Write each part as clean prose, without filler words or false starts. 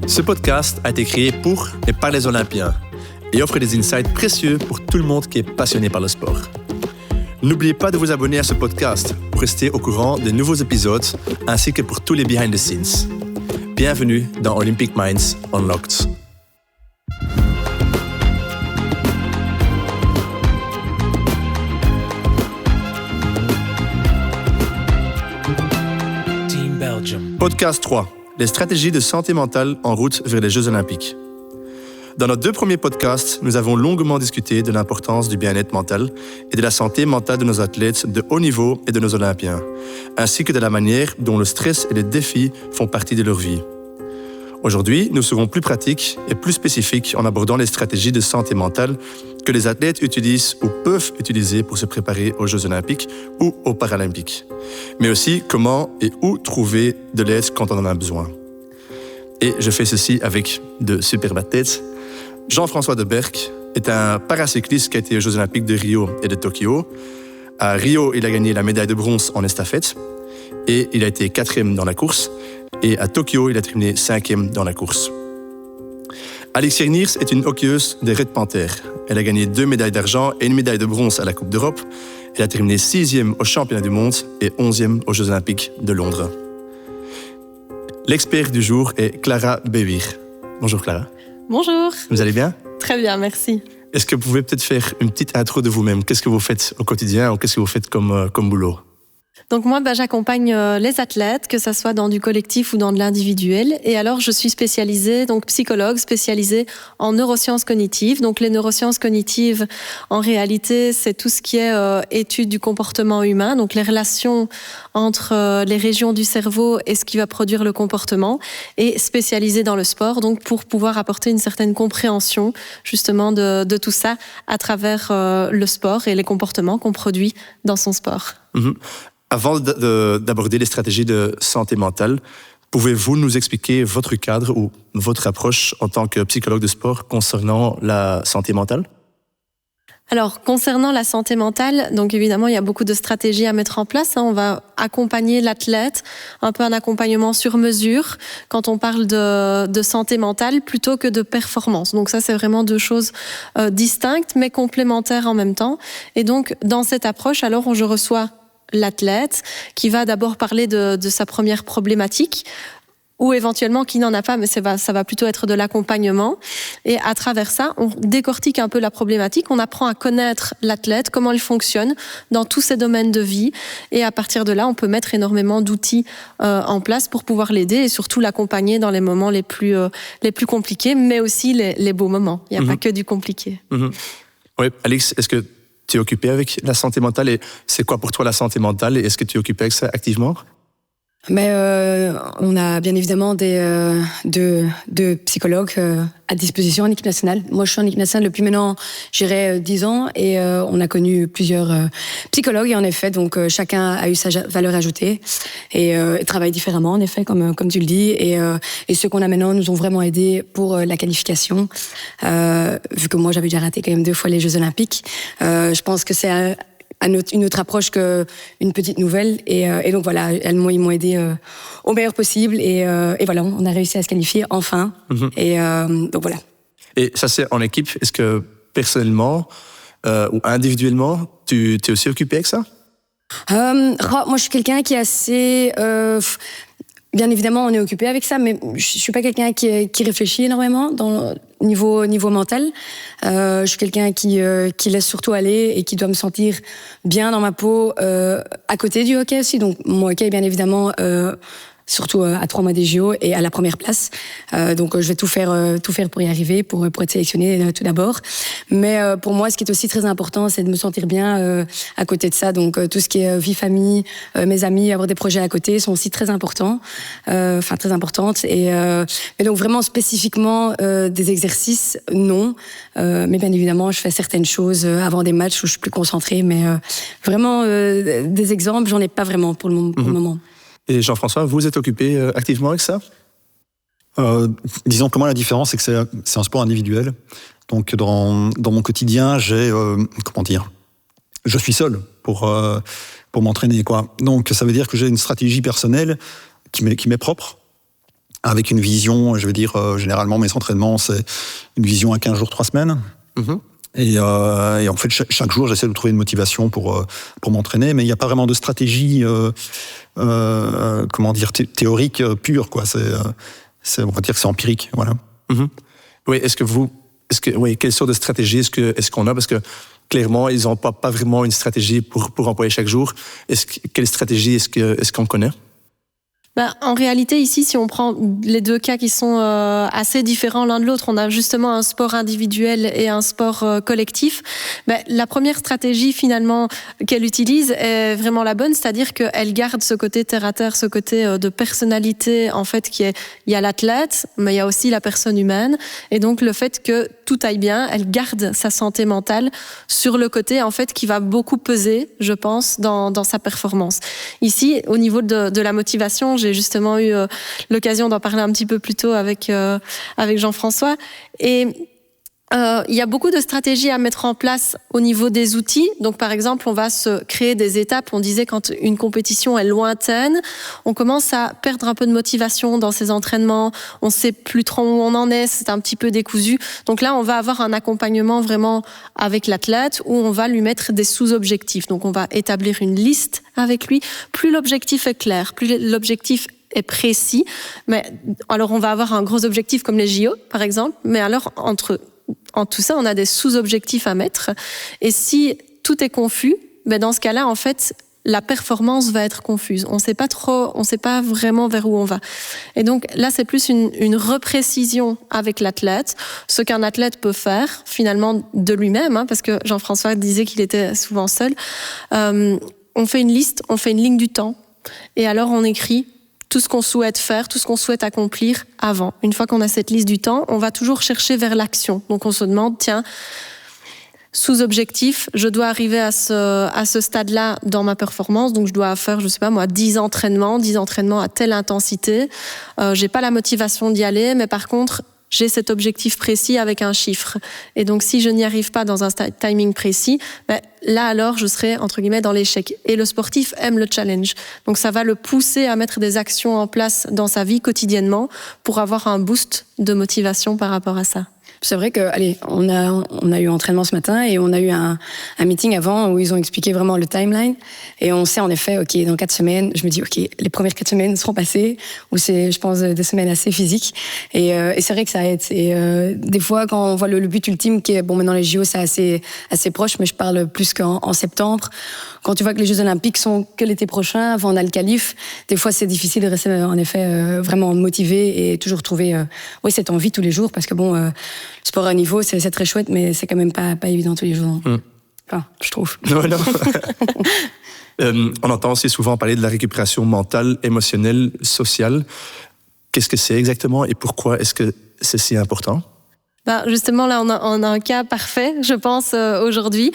Ce podcast a été créé pour et par les Olympiens et offre des insights précieux pour tout le monde qui est passionné par le sport. N'oubliez pas de vous abonner à ce podcast pour rester au courant des nouveaux épisodes ainsi que pour tous les behind the scenes. Bienvenue dans Olympic Minds Unlocked. Team Belgium. Podcast 3. Les stratégies de santé mentale en route vers les Jeux Olympiques. Dans nos 2 premiers podcasts, nous avons longuement discuté de l'importance du bien-être mental et de la santé mentale de nos athlètes de haut niveau et de nos Olympiens, ainsi que de la manière dont le stress et les défis font partie de leur vie. Aujourd'hui, nous serons plus pratiques et plus spécifiques en abordant les stratégies de santé mentale que les athlètes utilisent ou peuvent utiliser pour se préparer aux Jeux Olympiques ou aux Paralympiques, mais aussi comment et où trouver de l'aide quand on en a besoin. Et je fais ceci avec de superbes athlètes. Jean-François Deberck est un paracycliste qui a été aux Jeux Olympiques de Rio et de Tokyo. À Rio, il a gagné la médaille de bronze en estafette et il a été 4e dans la course. Et à Tokyo, il a terminé 5e dans la course. Alix Jegniers est une hockeyeuse des Red Panthers. Elle a gagné 2 médailles d'argent et une médaille de bronze à la Coupe d'Europe. Elle a terminé 6e au Championnat du Monde et 11e aux Jeux Olympiques de Londres. L'expert du jour est Clara Bewier. Bonjour Clara. Bonjour. Vous allez bien? Très bien, merci. Est-ce que vous pouvez peut-être faire une petite intro de vous-même? Qu'est-ce que vous faites au quotidien ou qu'est-ce que vous faites comme boulot? Donc moi, j'accompagne les athlètes, que ça soit dans du collectif ou dans de l'individuel. Et alors, je suis spécialisée, donc psychologue, spécialisée en neurosciences cognitives. Donc les neurosciences cognitives, en réalité, c'est tout ce qui est étude du comportement humain, donc les relations entre les régions du cerveau et ce qui va produire le comportement, et spécialisée dans le sport, donc pour pouvoir apporter une certaine compréhension justement de tout ça à travers le sport et les comportements qu'on produit dans son sport. Mm-hmm. Avant d'aborder les stratégies de santé mentale, pouvez-vous nous expliquer votre cadre ou votre approche en tant que psychologue de sport concernant la santé mentale? Alors, concernant la santé mentale, donc évidemment, il y a beaucoup de stratégies à mettre en place. On va accompagner l'athlète, un peu un accompagnement sur mesure, quand on parle de santé mentale, plutôt que de performance. Donc ça, c'est vraiment 2 choses distinctes, mais complémentaires en même temps. Et donc, dans cette approche, alors, je reçois l'athlète qui va d'abord parler de sa première problématique ou éventuellement qui n'en a pas, mais ça va plutôt être de l'accompagnement. Et à travers ça, on décortique un peu la problématique, on apprend à connaître l'athlète, comment il fonctionne dans tous ses domaines de vie. Et à partir de là, on peut mettre énormément d'outils en place pour pouvoir l'aider et surtout l'accompagner dans les moments les plus compliqués, mais aussi les beaux moments. Il n'y a pas que du compliqué. Oui, Alix, est-ce que tu es occupé avec la santé mentale et c'est quoi pour toi la santé mentale et est-ce que tu es occupé avec ça activement? Mais on a bien évidemment deux psychologues à disposition en équipe nationale. Moi, je suis en équipe nationale depuis maintenant, je dirais 10 ans et on a connu plusieurs psychologues et en effet, donc chacun a eu sa valeur ajoutée et travaille différemment en effet, comme tu le dis. Et ceux qu'on a maintenant nous ont vraiment aidés pour la qualification. Vu que moi, j'avais déjà raté quand même 2 fois les Jeux Olympiques, je pense que c'est une autre approche qu'une petite nouvelle. Et donc voilà, ils m'ont aidé au meilleur possible. Et voilà, on a réussi à se qualifier enfin. Et donc voilà. Et ça, c'est en équipe. Est-ce que personnellement ou individuellement, tu t'es aussi occupé avec ça? Moi, je suis quelqu'un qui est assez... Bien évidemment, on est occupé avec ça, mais je suis pas quelqu'un qui réfléchit énormément dans niveau mental. Je suis quelqu'un qui laisse surtout aller et qui doit me sentir bien dans ma peau à côté du hockey aussi. Donc mon hockey, bien évidemment, surtout à 3 mois des JO et à la première place. Donc je vais tout faire pour y arriver, pour être sélectionnée tout d'abord. Mais pour moi, ce qui est aussi très important, c'est de me sentir bien à côté de ça. Donc tout ce qui est vie, famille, mes amis, avoir des projets à côté sont aussi très importants, très importantes. Et donc vraiment spécifiquement des exercices, non. Mais bien évidemment, je fais certaines choses avant des matchs où je suis plus concentrée. Mais vraiment des exemples, j'en ai pas vraiment pour le moment. Et Jean-François, vous êtes occupé activement avec ça? Disons que moi, la différence, c'est que c'est un sport individuel. Donc, dans mon quotidien, je suis seul pour m'entraîner, quoi. Donc, ça veut dire que j'ai une stratégie personnelle qui m'est propre. avec une vision, je veux dire, généralement mes entraînements, c'est une vision à 15 jours, 3 semaines. Et en fait, chaque jour, j'essaie de trouver une motivation pour m'entraîner, mais il n'y a pas vraiment de stratégie, comment dire, théorique pure, quoi. On va dire que c'est empirique, voilà. Oui, quelle sorte de stratégie est-ce qu'on a? Parce que clairement, ils n'ont pas vraiment une stratégie pour employer chaque jour. Quelle stratégie est-ce qu'on connaît? En réalité, ici, si on prend les deux cas qui sont assez différents l'un de l'autre, on a justement un sport individuel et un sport collectif. La première stratégie, finalement, qu'elle utilise est vraiment la bonne, c'est-à-dire qu'elle garde ce côté terre-à-terre, ce côté de personnalité, en fait, il y a l'athlète, mais il y a aussi la personne humaine. Et donc, le fait que tout aille bien, elle garde sa santé mentale sur le côté, en fait, qui va beaucoup peser, je pense, dans sa performance. Ici, au niveau de la motivation, j'ai justement eu l'occasion d'en parler un petit peu plus tôt avec Jean-François. Et il y a beaucoup de stratégies à mettre en place au niveau des outils. Donc, par exemple, on va se créer des étapes. On disait quand une compétition est lointaine, on commence à perdre un peu de motivation dans ses entraînements. On sait plus trop où on en est. C'est un petit peu décousu. Donc là, on va avoir un accompagnement vraiment avec l'athlète où on va lui mettre des sous-objectifs. Donc, on va établir une liste avec lui. Plus l'objectif est clair, plus l'objectif est précis. Mais alors, on va avoir un gros objectif comme les JO, par exemple. Mais alors, en tout ça, on a des sous-objectifs à mettre. Et si tout est confus, dans ce cas-là, en fait, la performance va être confuse. On sait pas vraiment vers où on va. Et donc, là, c'est plus une reprécision avec l'athlète, ce qu'un athlète peut faire, finalement, de lui-même, parce que Jean-François disait qu'il était souvent seul. On fait une liste, on fait une ligne du temps. Et alors, on écrit tout ce qu'on souhaite faire, tout ce qu'on souhaite accomplir avant. Une fois qu'on a cette liste du temps, on va toujours chercher vers l'action. Donc, on se demande, tiens, sous-objectif, je dois arriver à ce stade-là dans ma performance. Donc, je dois faire, 10 entraînements à telle intensité. J'ai pas la motivation d'y aller, mais par contre, j'ai cet objectif précis avec un chiffre. Et donc, si je n'y arrive pas dans un timing précis, là, alors, je serai, entre guillemets, dans l'échec. Et le sportif aime le challenge. Donc, ça va le pousser à mettre des actions en place dans sa vie quotidiennement pour avoir un boost de motivation par rapport à ça. C'est vrai que, on a eu entraînement ce matin et on a eu un meeting avant où ils ont expliqué vraiment le timeline. Et on sait en effet, OK, dans 4 semaines, je me dis, OK, les premières 4 semaines seront passées, où c'est, je pense, des semaines assez physiques. Et c'est vrai que ça aide. Et des fois, quand on voit le but ultime, qui est, maintenant les JO, c'est assez proche, mais je parle plus qu'en septembre. Quand tu vois que les Jeux Olympiques sont que l'été prochain, avant on a le qualif, des fois c'est difficile de rester en effet vraiment motivé et toujours trouver cette envie tous les jours, parce que le sport à haut niveau, c'est très chouette, mais c'est quand même pas évident tous les jours. Enfin, je trouve. Non. On entend aussi souvent parler de la récupération mentale, émotionnelle, sociale. Qu'est-ce que c'est exactement et pourquoi est-ce que c'est si important? Justement, là, on a un cas parfait, je pense, aujourd'hui.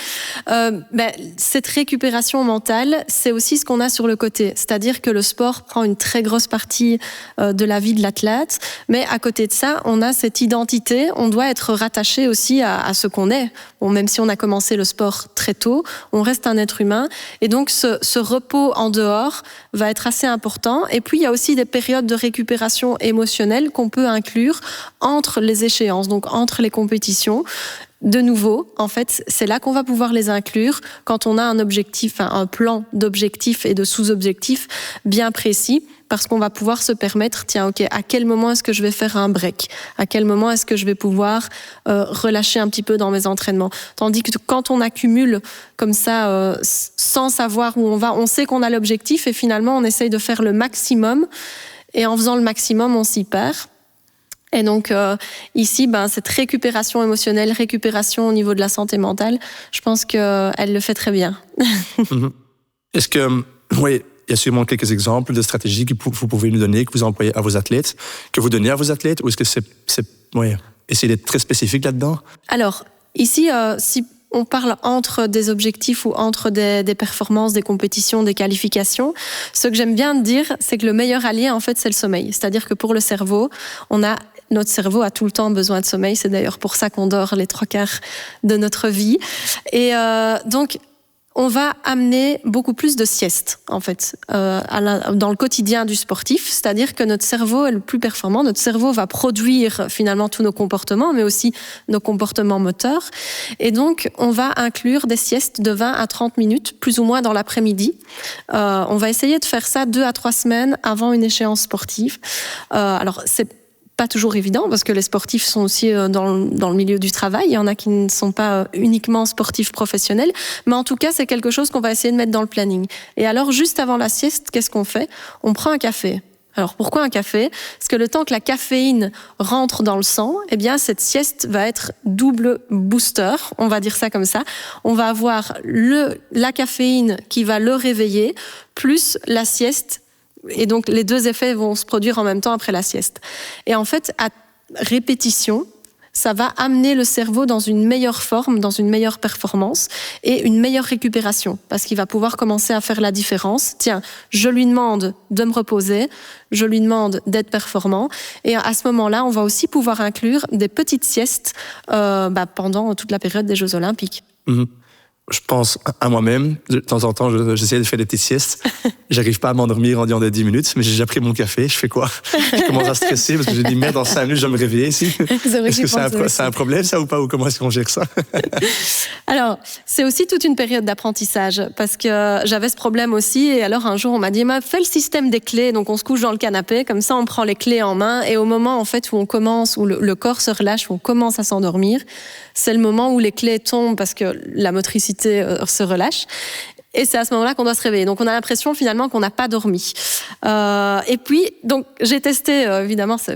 Cette récupération mentale, c'est aussi ce qu'on a sur le côté. C'est-à-dire que le sport prend une très grosse partie de la vie de l'athlète. Mais à côté de ça, on a cette identité. On doit être rattaché aussi à ce qu'on est. Bon, même si on a commencé le sport très tôt, on reste un être humain. Et donc, ce repos en dehors va être assez important. Et puis, il y a aussi des périodes de récupération émotionnelle qu'on peut inclure entre les échéances. Donc, entre les compétitions. De nouveau, en fait, c'est là qu'on va pouvoir les inclure quand on a un objectif, un plan d'objectifs et de sous-objectifs bien précis, parce qu'on va pouvoir se permettre, à quel moment est-ce que je vais faire un break? À quel moment est-ce que je vais pouvoir relâcher un petit peu dans mes entraînements? Tandis que quand on accumule comme ça, sans savoir où on va, on sait qu'on a l'objectif et finalement, on essaye de faire le maximum. Et en faisant le maximum, on s'y perd. Et donc ici, cette récupération émotionnelle, récupération au niveau de la santé mentale, je pense qu'elle le fait très bien. Est-ce que, il y a sûrement quelques exemples de stratégies que vous pouvez nous donner, que vous employez à vos athlètes, que vous donnez à vos athlètes, ou est-ce que c'est essayer d'être très spécifique là-dedans? Alors, ici, si on parle entre des objectifs ou entre des performances, des compétitions, des qualifications, ce que j'aime bien dire, c'est que le meilleur allié, en fait, c'est le sommeil. C'est-à-dire que pour le cerveau, notre cerveau a tout le temps besoin de sommeil. C'est d'ailleurs pour ça qu'on dort les 3/4 de notre vie. Et donc, on va amener beaucoup plus de siestes, en fait, dans le quotidien du sportif. C'est-à-dire que notre cerveau est le plus performant. Notre cerveau va produire finalement tous nos comportements, mais aussi nos comportements moteurs. Et donc, on va inclure des siestes de 20 à 30 minutes, plus ou moins dans l'après-midi. On va essayer de faire ça 2 à 3 semaines avant une échéance sportive. Alors, c'est pas toujours évident parce que les sportifs sont aussi dans le milieu du travail. Il y en a qui ne sont pas uniquement sportifs professionnels. Mais en tout cas, c'est quelque chose qu'on va essayer de mettre dans le planning. Et alors, juste avant la sieste, qu'est-ce qu'on fait ? On prend un café. Alors, pourquoi un café ? Parce que le temps que la caféine rentre dans le sang, eh bien, cette sieste va être double booster. On va dire ça comme ça. On va avoir la caféine qui va le réveiller, plus la sieste. Et donc, les deux effets vont se produire en même temps après la sieste. Et en fait, à répétition, ça va amener le cerveau dans une meilleure forme, dans une meilleure performance et une meilleure récupération. Parce qu'il va pouvoir commencer à faire la différence. Tiens, je lui demande de me reposer, je lui demande d'être performant. Et à ce moment-là, on va aussi pouvoir inclure des petites siestes pendant toute la période des Jeux Olympiques. Mmh. Je pense à moi-même. De temps en temps, j'essaie de faire des petites siestes. J'arrive pas à m'endormir en disant des 10 minutes, mais j'ai déjà pris mon café. Je fais quoi ? Je commence à stresser parce que j'ai dit, merde, dans 5 minutes, je vais me réveiller ici. Est-ce que c'est un problème, ça, ou pas ? Ou comment est-ce qu'on gère ça ? Alors, c'est aussi toute une période d'apprentissage parce que j'avais ce problème aussi. Et alors, un jour, on m'a dit, fais le système des clés. Donc, on se couche dans le canapé. Comme ça, on prend les clés en main. Et au moment, en fait, où on commence, où le corps se relâche, où on commence à s'endormir, c'est le moment où les clés tombent parce que la motricité se relâche. Et c'est à ce moment-là qu'on doit se réveiller. Donc, on a l'impression, finalement, qu'on n'a pas dormi. Et puis, donc, j'ai testé, évidemment, ça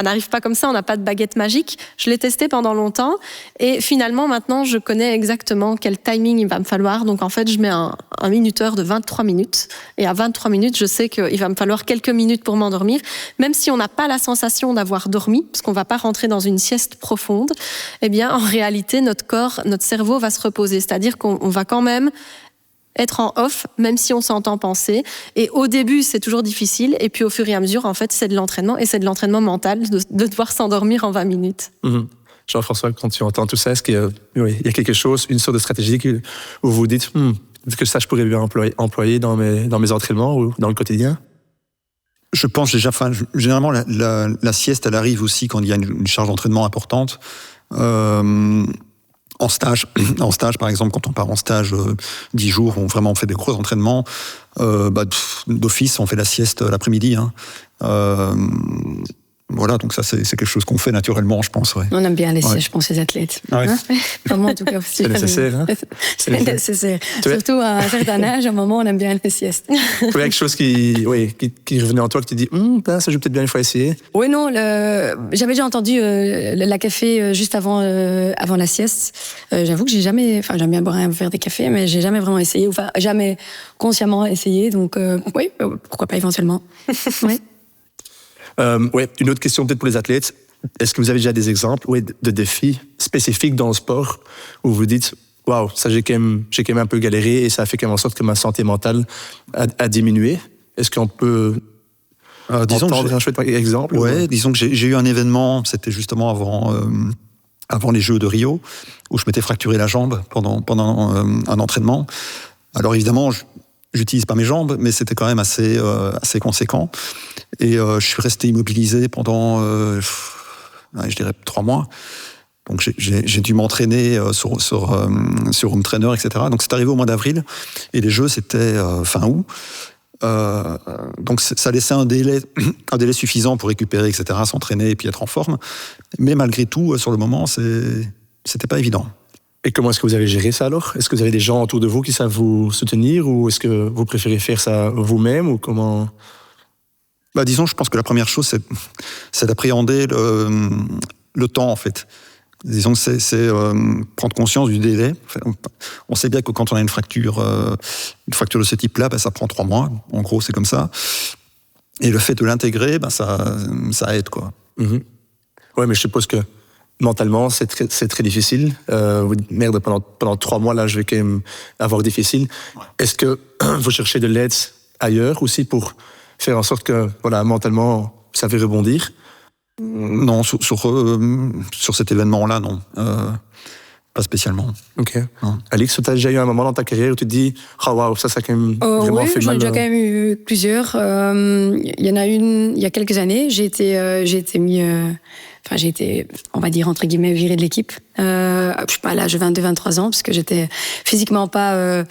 n'arrive pas comme ça, on n'a pas de baguette magique. Je l'ai testé pendant longtemps. Et finalement, maintenant, je connais exactement quel timing il va me falloir. Donc, en fait, je mets un minuteur de 23 minutes. Et à 23 minutes, je sais qu'il va me falloir quelques minutes pour m'endormir. Même si on n'a pas la sensation d'avoir dormi, parce qu'on ne va pas rentrer dans une sieste profonde, eh bien, en réalité, notre corps, notre cerveau va se reposer. C'est-à-dire qu'on va quand même être en off, même si on s'entend penser. Et au début, c'est toujours difficile. Et puis, au fur et à mesure, en fait, c'est de l'entraînement. Et c'est de l'entraînement mental de devoir s'endormir en 20 minutes. Mmh. Jean-François, quand tu entends tout ça, est-ce qu'il y a quelque chose, une sorte de stratégie où vous vous dites que ça, je pourrais bien employer dans mes entraînements ou dans le quotidien ? Je pense déjà, généralement, la sieste, elle arrive aussi quand il y a une charge d'entraînement importante. En stage, par exemple, quand on part en stage 10 jours, où vraiment on fait des gros entraînements, d'office, on fait la sieste l'après-midi. Voilà, donc ça, c'est quelque chose qu'on fait naturellement, je pense. Ouais. On aime bien les siestes, je pense, les athlètes. Ouais. Enfin, moi, en tout cas, aussi. C'est nécessaire. Hein, c'est nécessaire. Surtout à un certain âge, à un moment, on aime bien les siestes. Il y a quelque chose qui revenait en toi, que tu dis, ça, je vais peut-être bien une fois essayer. Oui, non, j'avais déjà entendu la café juste avant la sieste. J'avoue que j'aime bien boire un verre de café, mais j'ai jamais vraiment essayé, enfin, jamais consciemment essayé. Donc, oui, pourquoi pas éventuellement. Oui. Une autre question peut-être pour les athlètes. Est-ce que vous avez déjà des exemples de défis spécifiques dans le sport où vous dites « Waouh, ça j'ai quand même un peu galéré et ça a fait quand même en sorte que ma santé mentale a diminué ». Est-ce qu'on peut entendre un chouette exemple ? Oui, disons que j'ai eu un événement, c'était justement avant les Jeux de Rio, où je m'étais fracturé la jambe pendant un entraînement. Alors évidemment, j'utilise pas mes jambes, mais c'était quand même assez conséquent. Et je suis resté immobilisé pendant, je dirais 3 mois. Donc j'ai dû m'entraîner sur home trainer, etc. Donc c'est arrivé au mois d'avril, et les Jeux c'était fin août. Donc ça laissait un délai suffisant pour récupérer, etc., s'entraîner et puis être en forme. Mais malgré tout, sur le moment, c'était pas évident. Et comment est-ce que vous avez géré ça alors ? Est-ce que vous avez des gens autour de vous qui savent vous soutenir, ou est-ce que vous préférez faire ça vous-même, ou comment ? Disons, je pense que la première chose, c'est d'appréhender le temps, en fait. Disons que c'est prendre conscience du délai. On sait bien que quand on a une fracture de ce type-là, ça prend 3 mois. En gros, c'est comme ça. Et le fait de l'intégrer, ça aide, quoi. Mmh. Ouais, mais je suppose que mentalement, c'est très difficile. Vous dites, merde, pendant 3 mois, là, je vais quand même avoir difficile. Ouais. Est-ce que vous cherchez de l'aide ailleurs aussi pour faire en sorte que, mentalement, ça fait rebondir ? Non, sur cet événement-là, non. Pas spécialement. Ok. Non. Alix, tu as déjà eu un moment dans ta carrière où tu te dis « Oh waouh, ça a quand même vraiment oui, fait j'en ai mal ». déjà quand même eu plusieurs. Il y en a une, il y a quelques années, j'ai été, on va dire, entre guillemets, virée de l'équipe. Je sais pas, à l'âge de 22-23 ans, parce que j'étais physiquement pas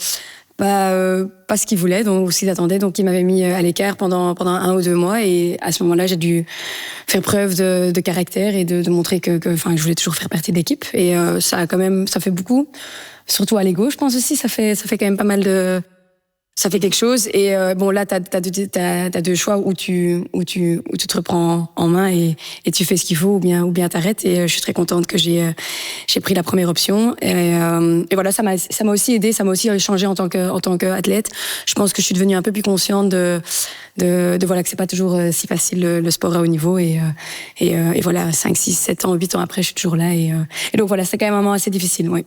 ce qu'il voulait, donc aussi s'attendait. Donc il m'avait mis à l'écart pendant 1 ou 2 mois, et à ce moment-là, j'ai dû faire preuve de caractère et de montrer que je voulais toujours faire partie de l'équipe. Et ça fait beaucoup, surtout à l'ego, je pense aussi. Ça fait quand même pas mal de. Ça fait quelque chose. Et là, t'as 2 choix où tu te reprends en main et tu fais ce qu'il faut, ou bien t'arrêtes. Et je suis très contente que j'ai pris la première option. Et voilà, ça m'a aussi aidé, ça m'a aussi changé en tant qu'athlète. Je pense que je suis devenue un peu plus consciente de voilà, que c'est pas toujours si facile le sport à haut niveau. Et voilà, 5, 6, 7 ans, 8 ans après, je suis toujours là. Et donc voilà, c'est quand même un moment assez difficile, oui.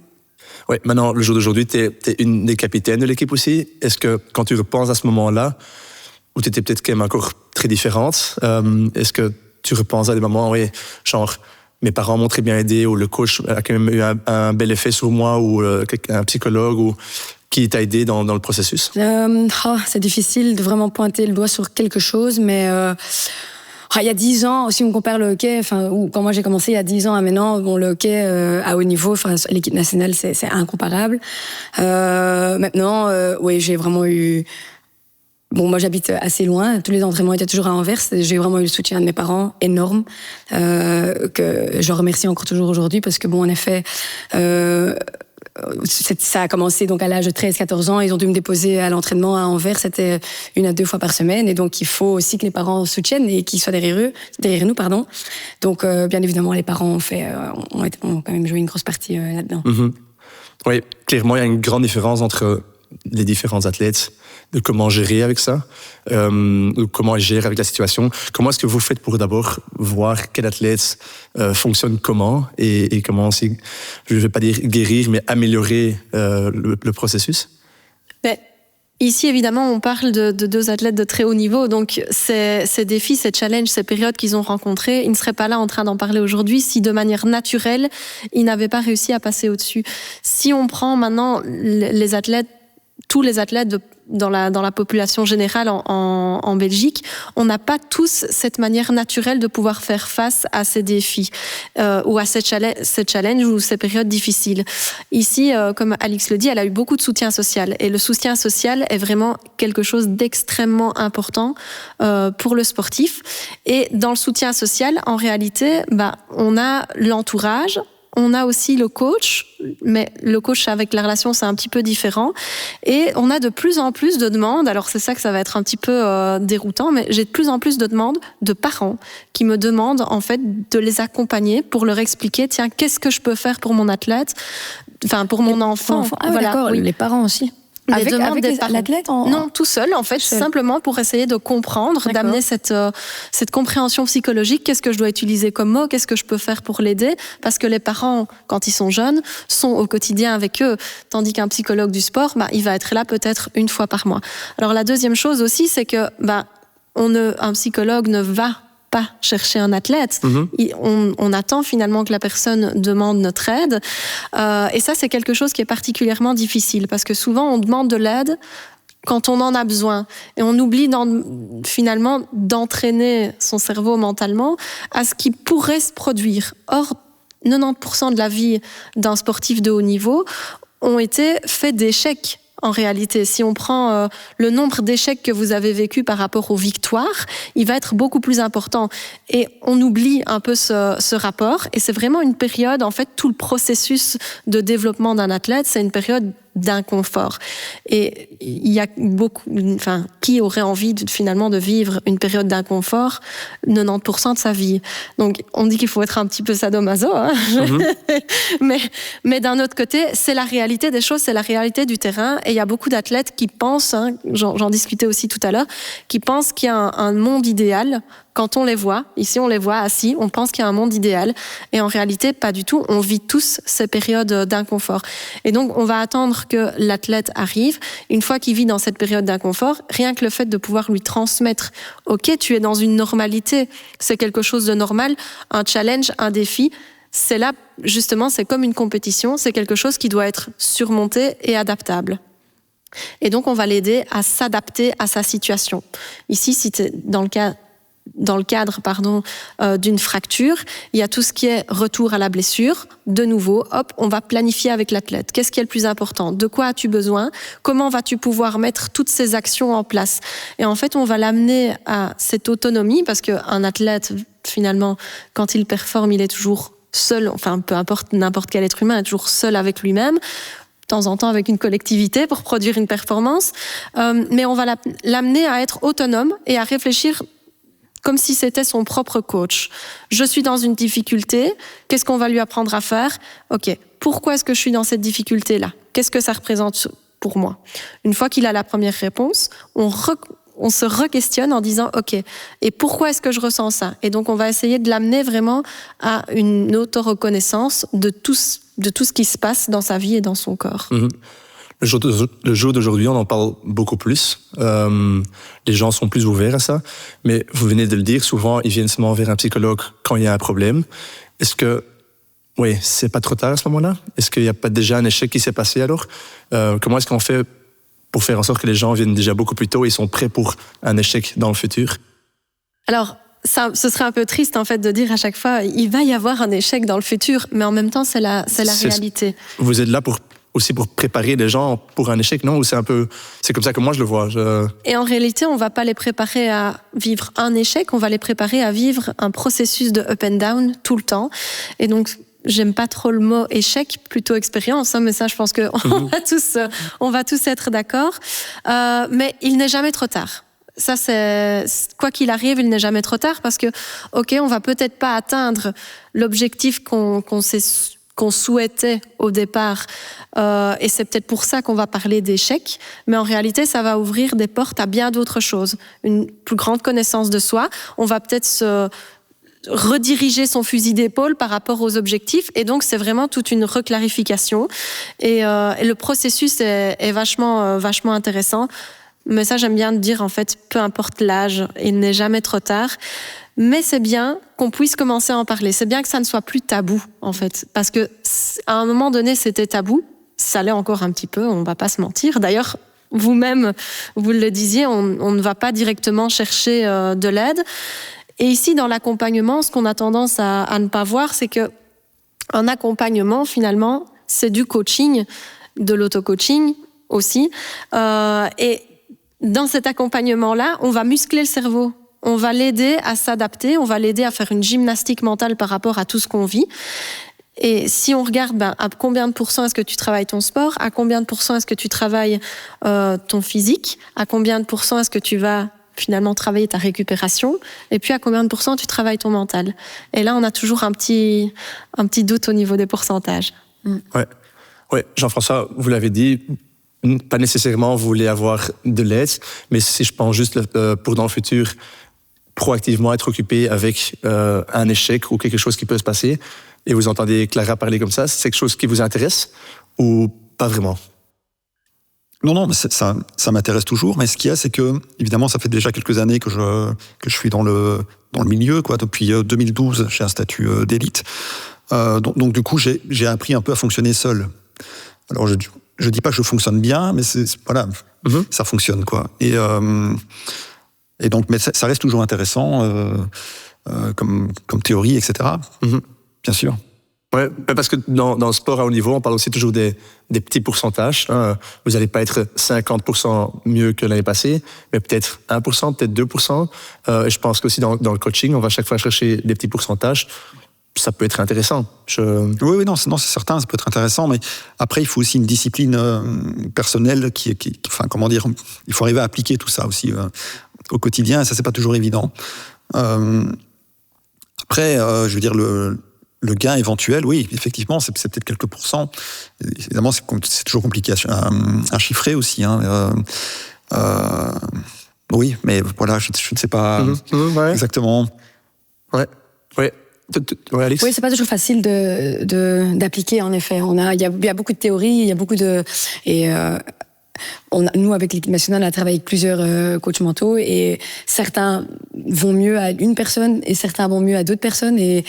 Ouais, maintenant, le jour d'aujourd'hui, tu es une des capitaines de l'équipe aussi. Est-ce que quand tu repenses à ce moment-là, où tu étais peut-être quand même encore très différente, est-ce que tu repenses à des moments, oui, genre mes parents m'ont très bien aidé, ou le coach a quand même eu un bel effet sur moi, ou un psychologue, ou qui t'a aidé dans le processus? C'est difficile de vraiment pointer le doigt sur quelque chose, mais... il y a 10 ans, si on compare le hockey, ou quand moi j'ai commencé il y a 10 ans à maintenant, le hockey à haut niveau, l'équipe nationale, c'est incomparable. Maintenant, oui, j'ai vraiment eu... moi j'habite assez loin, tous les entraînements étaient toujours à Anvers, j'ai vraiment eu le soutien de mes parents énorme, que je remercie encore toujours aujourd'hui, parce que en effet... ça a commencé donc à l'âge de 13-14 ans. Ils ont dû me déposer à l'entraînement à Anvers. C'était 1 à 2 fois par semaine. Et donc, il faut aussi que les parents soutiennent et qu'ils soient derrière nous. Donc, bien évidemment, les parents ont quand même joué une grosse partie là-dedans. Mm-hmm. Oui, clairement, il y a une grande différence entre les différents athlètes, de comment gérer avec ça, comment gérer avec la situation. Comment est-ce que vous faites pour d'abord voir quel athlète fonctionne comment, et comment aussi, je ne vais pas dire guérir, mais améliorer le processus? Ici, évidemment, on parle de 2 athlètes de très haut niveau, donc ces défis, ces challenges, ces périodes qu'ils ont rencontrées, ils ne seraient pas là en train d'en parler aujourd'hui si de manière naturelle, ils n'avaient pas réussi à passer au-dessus. Si on prend maintenant les athlètes, tous les athlètes dans la population générale en Belgique, on n'a pas tous cette manière naturelle de pouvoir faire face à ces défis ou à ces challenges ou ces périodes difficiles. Ici, comme Alix le dit, elle a eu beaucoup de soutien social, et le soutien social est vraiment quelque chose d'extrêmement important pour le sportif. Et dans le soutien social, en réalité, on a l'entourage. On a aussi le coach, mais le coach avec la relation, c'est un petit peu différent. Et on a de plus en plus de demandes, alors c'est ça que ça va être un petit peu déroutant, mais j'ai de plus en plus de demandes de parents qui me demandent en fait de les accompagner pour leur expliquer, tiens, qu'est-ce que je peux faire pour mon athlète, pour mon enfant. Ah, voilà, d'accord, oui. Les parents aussi. Avec l'athlète Non, tout seul, en fait, simplement pour essayer de comprendre, d'accord, d'amener cette compréhension psychologique. Qu'est-ce que je dois utiliser comme mot? Qu'est-ce que je peux faire pour l'aider? Parce que les parents, quand ils sont jeunes, sont au quotidien avec eux. Tandis qu'un psychologue du sport, il va être là peut-être 1 fois par mois. Alors, la deuxième chose aussi, c'est que, un psychologue ne va pas chercher un athlète. On attend finalement que la personne demande notre aide. Et ça, c'est quelque chose qui est particulièrement difficile, parce que souvent, on demande de l'aide quand on en a besoin. Et on oublie finalement d'entraîner son cerveau mentalement à ce qui pourrait se produire. Or, 90% de la vie d'un sportif de haut niveau ont été faits d'échecs. En réalité, si on prend le nombre d'échecs que vous avez vécu par rapport aux victoires, il va être beaucoup plus important. Et on oublie un peu ce rapport. Et c'est vraiment une période, en fait, tout le processus de développement d'un athlète, c'est une période d'inconfort. Et il y a qui aurait envie finalement de vivre une période d'inconfort 90% de sa vie? Donc, on dit qu'il faut être un petit peu sadomaso, hein. Mais d'un autre côté, c'est la réalité des choses, c'est la réalité du terrain. Et il y a beaucoup d'athlètes qui pensent, j'en discutais aussi tout à l'heure, qui pensent qu'il y a un monde idéal. Quand on les voit, ici on les voit assis, on pense qu'il y a un monde idéal. Et en réalité, pas du tout. On vit tous ces périodes d'inconfort. Et donc, on va attendre que l'athlète arrive. Une fois qu'il vit dans cette période d'inconfort, rien que le fait de pouvoir lui transmettre « Ok, tu es dans une normalité, c'est quelque chose de normal, un challenge, un défi », c'est là, justement, c'est comme une compétition, c'est quelque chose qui doit être surmonté et adaptable. Et donc, on va l'aider à s'adapter à sa situation. Ici, si tu es dans le cadre d'une fracture, il y a tout ce qui est retour à la blessure. De nouveau, on va planifier avec l'athlète. Qu'est-ce qui est le plus important? De quoi as-tu besoin? Comment vas-tu pouvoir mettre toutes ces actions en place? Et en fait, on va l'amener à cette autonomie, parce qu'un athlète, finalement, quand il performe, il est toujours seul, enfin, peu importe, n'importe quel être humain est toujours seul avec lui-même, de temps en temps avec une collectivité pour produire une performance, mais on va l'amener à être autonome et à réfléchir comme si c'était son propre coach. Je suis dans une difficulté, qu'est-ce qu'on va lui apprendre à faire? Ok, pourquoi est-ce que je suis dans cette difficulté-là? Qu'est-ce que ça représente pour moi? Une fois qu'il a la première réponse, on se re-questionne en disant « Ok, et pourquoi est-ce que je ressens ça ?» Et donc, on va essayer de l'amener vraiment à une auto-reconnaissance de tout ce qui se passe dans sa vie et dans son corps. Mmh. Le jour d'aujourd'hui, on en parle beaucoup plus. Les gens sont plus ouverts à ça. Mais vous venez de le dire, souvent, ils viennent seulement vers un psychologue quand il y a un problème. Est-ce que, oui, c'est pas trop tard à ce moment-là? Est-ce qu'il n'y a pas déjà un échec qui s'est passé alors? Comment est-ce qu'on fait pour faire en sorte que les gens viennent déjà beaucoup plus tôt et sont prêts pour un échec dans le futur? Alors, ce serait un peu triste en fait de dire à chaque fois il va y avoir un échec dans le futur, mais en même temps c'est la réalité. Vous êtes là aussi pour préparer les gens pour un échec, non? Ou c'est comme ça que moi je le vois. Et en réalité, on va pas les préparer à vivre un échec, on va les préparer à vivre un processus de up and down tout le temps. Et donc, j'aime pas trop le mot échec, plutôt expérience, mais ça, je pense que on va tous être d'accord. Mais il n'est jamais trop tard. Ça, c'est quoi qu'il arrive, il n'est jamais trop tard parce que, ok, on va peut-être pas atteindre l'objectif qu'on souhaitait au départ, et c'est peut-être pour ça qu'on va parler d'échec, mais en réalité, ça va ouvrir des portes à bien d'autres choses. Une plus grande connaissance de soi, on va peut-être se rediriger son fusil d'épaule par rapport aux objectifs, et donc c'est vraiment toute une reclarification, et le processus est vachement intéressant. Mais ça, j'aime bien dire, en fait, peu importe l'âge, il n'est jamais trop tard. Mais c'est bien qu'on puisse commencer à en parler. C'est bien que ça ne soit plus tabou, en fait. Parce que, à un moment donné, c'était tabou. Ça l'est encore un petit peu, on ne va pas se mentir. D'ailleurs, vous-même, vous le disiez, on ne va pas directement chercher de l'aide. Et ici, dans l'accompagnement, ce qu'on a tendance à ne pas voir, c'est que un accompagnement, finalement, c'est du coaching, de l'auto-coaching aussi. Et dans cet accompagnement-là, on va muscler le cerveau. On va l'aider à s'adapter, on va l'aider à faire une gymnastique mentale par rapport à tout ce qu'on vit. Et si on regarde à combien de pourcents est-ce que tu travailles ton sport, à combien de pourcents est-ce que tu travailles ton physique, à combien de pourcents est-ce que tu vas finalement travailler ta récupération, et puis à combien de pourcents tu travailles ton mental. Et là, on a toujours un petit doute au niveau des pourcentages. Ouais, Jean-François, vous l'avez dit, pas nécessairement vous voulez avoir de l'aide, mais si je pense juste pour dans le futur, proactivement être occupé avec un échec ou quelque chose qui peut se passer, et vous entendez Clara parler comme ça, c'est quelque chose qui vous intéresse ou pas vraiment? Non, mais ça m'intéresse toujours, mais ce qu'il y a, c'est que, évidemment, ça fait déjà quelques années que je suis dans le milieu, quoi, depuis 2012, j'ai un statut d'élite. Donc, du coup, j'ai appris un peu à fonctionner seul. Alors, je dis pas que je fonctionne bien, mais voilà, ça fonctionne, quoi. Et donc, mais ça reste toujours intéressant, comme théorie, etc. Bien sûr. Ouais, parce que dans le sport à haut niveau, on parle aussi toujours des petits pourcentages. Hein. Vous n'allez pas être 50% mieux que l'année passée, mais peut-être 1%, peut-être 2%. Et je pense qu'aussi dans le coaching, on va chaque fois chercher des petits pourcentages. Ça peut être intéressant. Oui, non, c'est certain, ça peut être intéressant, mais après, il faut aussi une discipline personnelle enfin, comment dire, il faut arriver à appliquer tout ça aussi au quotidien, et ça, c'est pas toujours évident. Après, je veux dire, le gain éventuel, oui, effectivement, c'est peut-être quelques pourcents. Évidemment, c'est toujours compliqué à chiffrer aussi. Oui, mais voilà, je ne sais pas exactement. Ouais. Ouais, Alex. Oui, c'est pas toujours facile d'appliquer, en effet. Il y a beaucoup de théories, il y a beaucoup de... nous, avec l'équipe nationale, on a travaillé avec plusieurs coachs mentaux, et certains vont mieux à une personne et certains vont mieux à d'autres personnes, et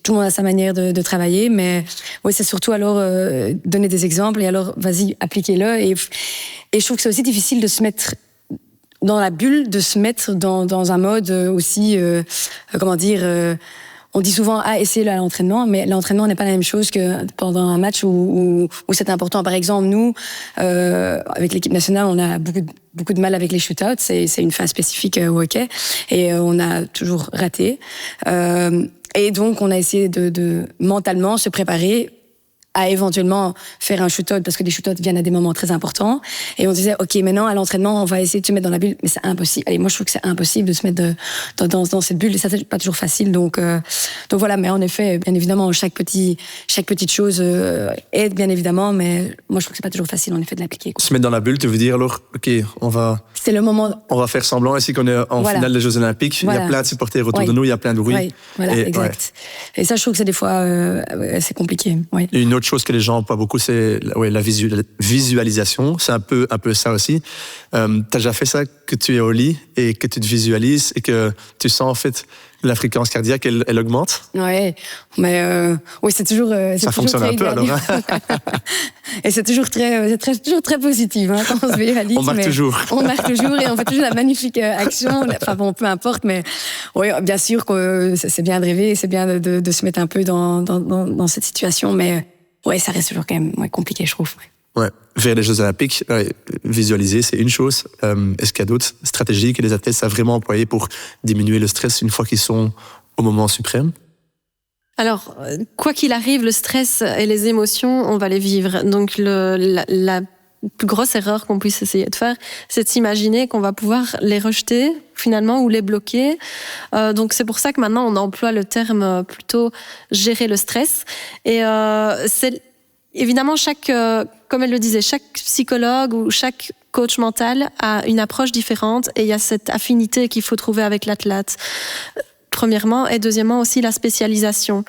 tout le monde a sa manière de travailler, mais oui, c'est surtout alors donner des exemples et alors vas-y, appliquez-le. Et je trouve que c'est aussi difficile de se mettre dans la bulle, de se mettre dans un mode aussi, on dit souvent essayez-le à l'entraînement, mais l'entraînement n'est pas la même chose que pendant un match où c'est important. Par exemple, nous, avec l'équipe nationale, on a beaucoup de mal avec les shootouts. C'est une phase spécifique au hockey et on a toujours raté. Et donc, on a essayé de mentalement se préparer à éventuellement faire un shootout parce que les shootouts viennent à des moments très importants. Et on disait, OK, maintenant, à l'entraînement, on va essayer de se mettre dans la bulle. Mais c'est impossible. Allez, moi, je trouve que c'est impossible de se mettre dans cette bulle et ça, c'est pas toujours facile. Donc voilà. Mais en effet, bien évidemment, chaque petite chose aide, bien évidemment. Mais moi, je trouve que c'est pas toujours facile, en effet, de l'appliquer, quoi. Se mettre dans la bulle, tu veux dire alors, OK, c'est le moment. On va faire semblant ici qu'on est en finale des Jeux Olympiques. Voilà. Il y a plein de supporters autour de nous, il y a plein de bruit. Oui, voilà, exact. Et ça, je trouve que c'est des fois, c'est compliqué. Ouais. Et une autre chose que les gens n'emploient beaucoup, c'est la visualisation. C'est un peu ça aussi. T'as déjà fait ça, que tu es au lit et que tu te visualises et que tu sens en fait la fréquence cardiaque, elle augmente? Ouais, mais oui, c'est toujours. Ça fonctionne un peu alors. Et c'est toujours toujours très positif hein, quand on se visualise. On marque toujours. On marque toujours et on fait toujours la magnifique action. Enfin bon, peu importe, mais oui, bien sûr que c'est bien de rêver, c'est bien de se mettre un peu dans cette situation, mais ouais, ça reste toujours quand même compliqué, je trouve. Ouais, vers les Jeux Olympiques, visualiser, c'est une chose. Est-ce qu'il y a d'autres stratégies que les athlètes savent vraiment employer pour diminuer le stress une fois qu'ils sont au moment suprême? Alors, quoi qu'il arrive, le stress et les émotions, on va les vivre. Donc, la plus grosse erreur qu'on puisse essayer de faire, c'est de s'imaginer qu'on va pouvoir les rejeter finalement ou les bloquer. Donc, c'est pour ça que maintenant, on emploie le terme plutôt gérer le stress. Et c'est évidemment comme elle le disait, chaque psychologue ou chaque coach mental a une approche différente et il y a cette affinité qu'il faut trouver avec l'athlète. Premièrement, et deuxièmement aussi la spécialisation.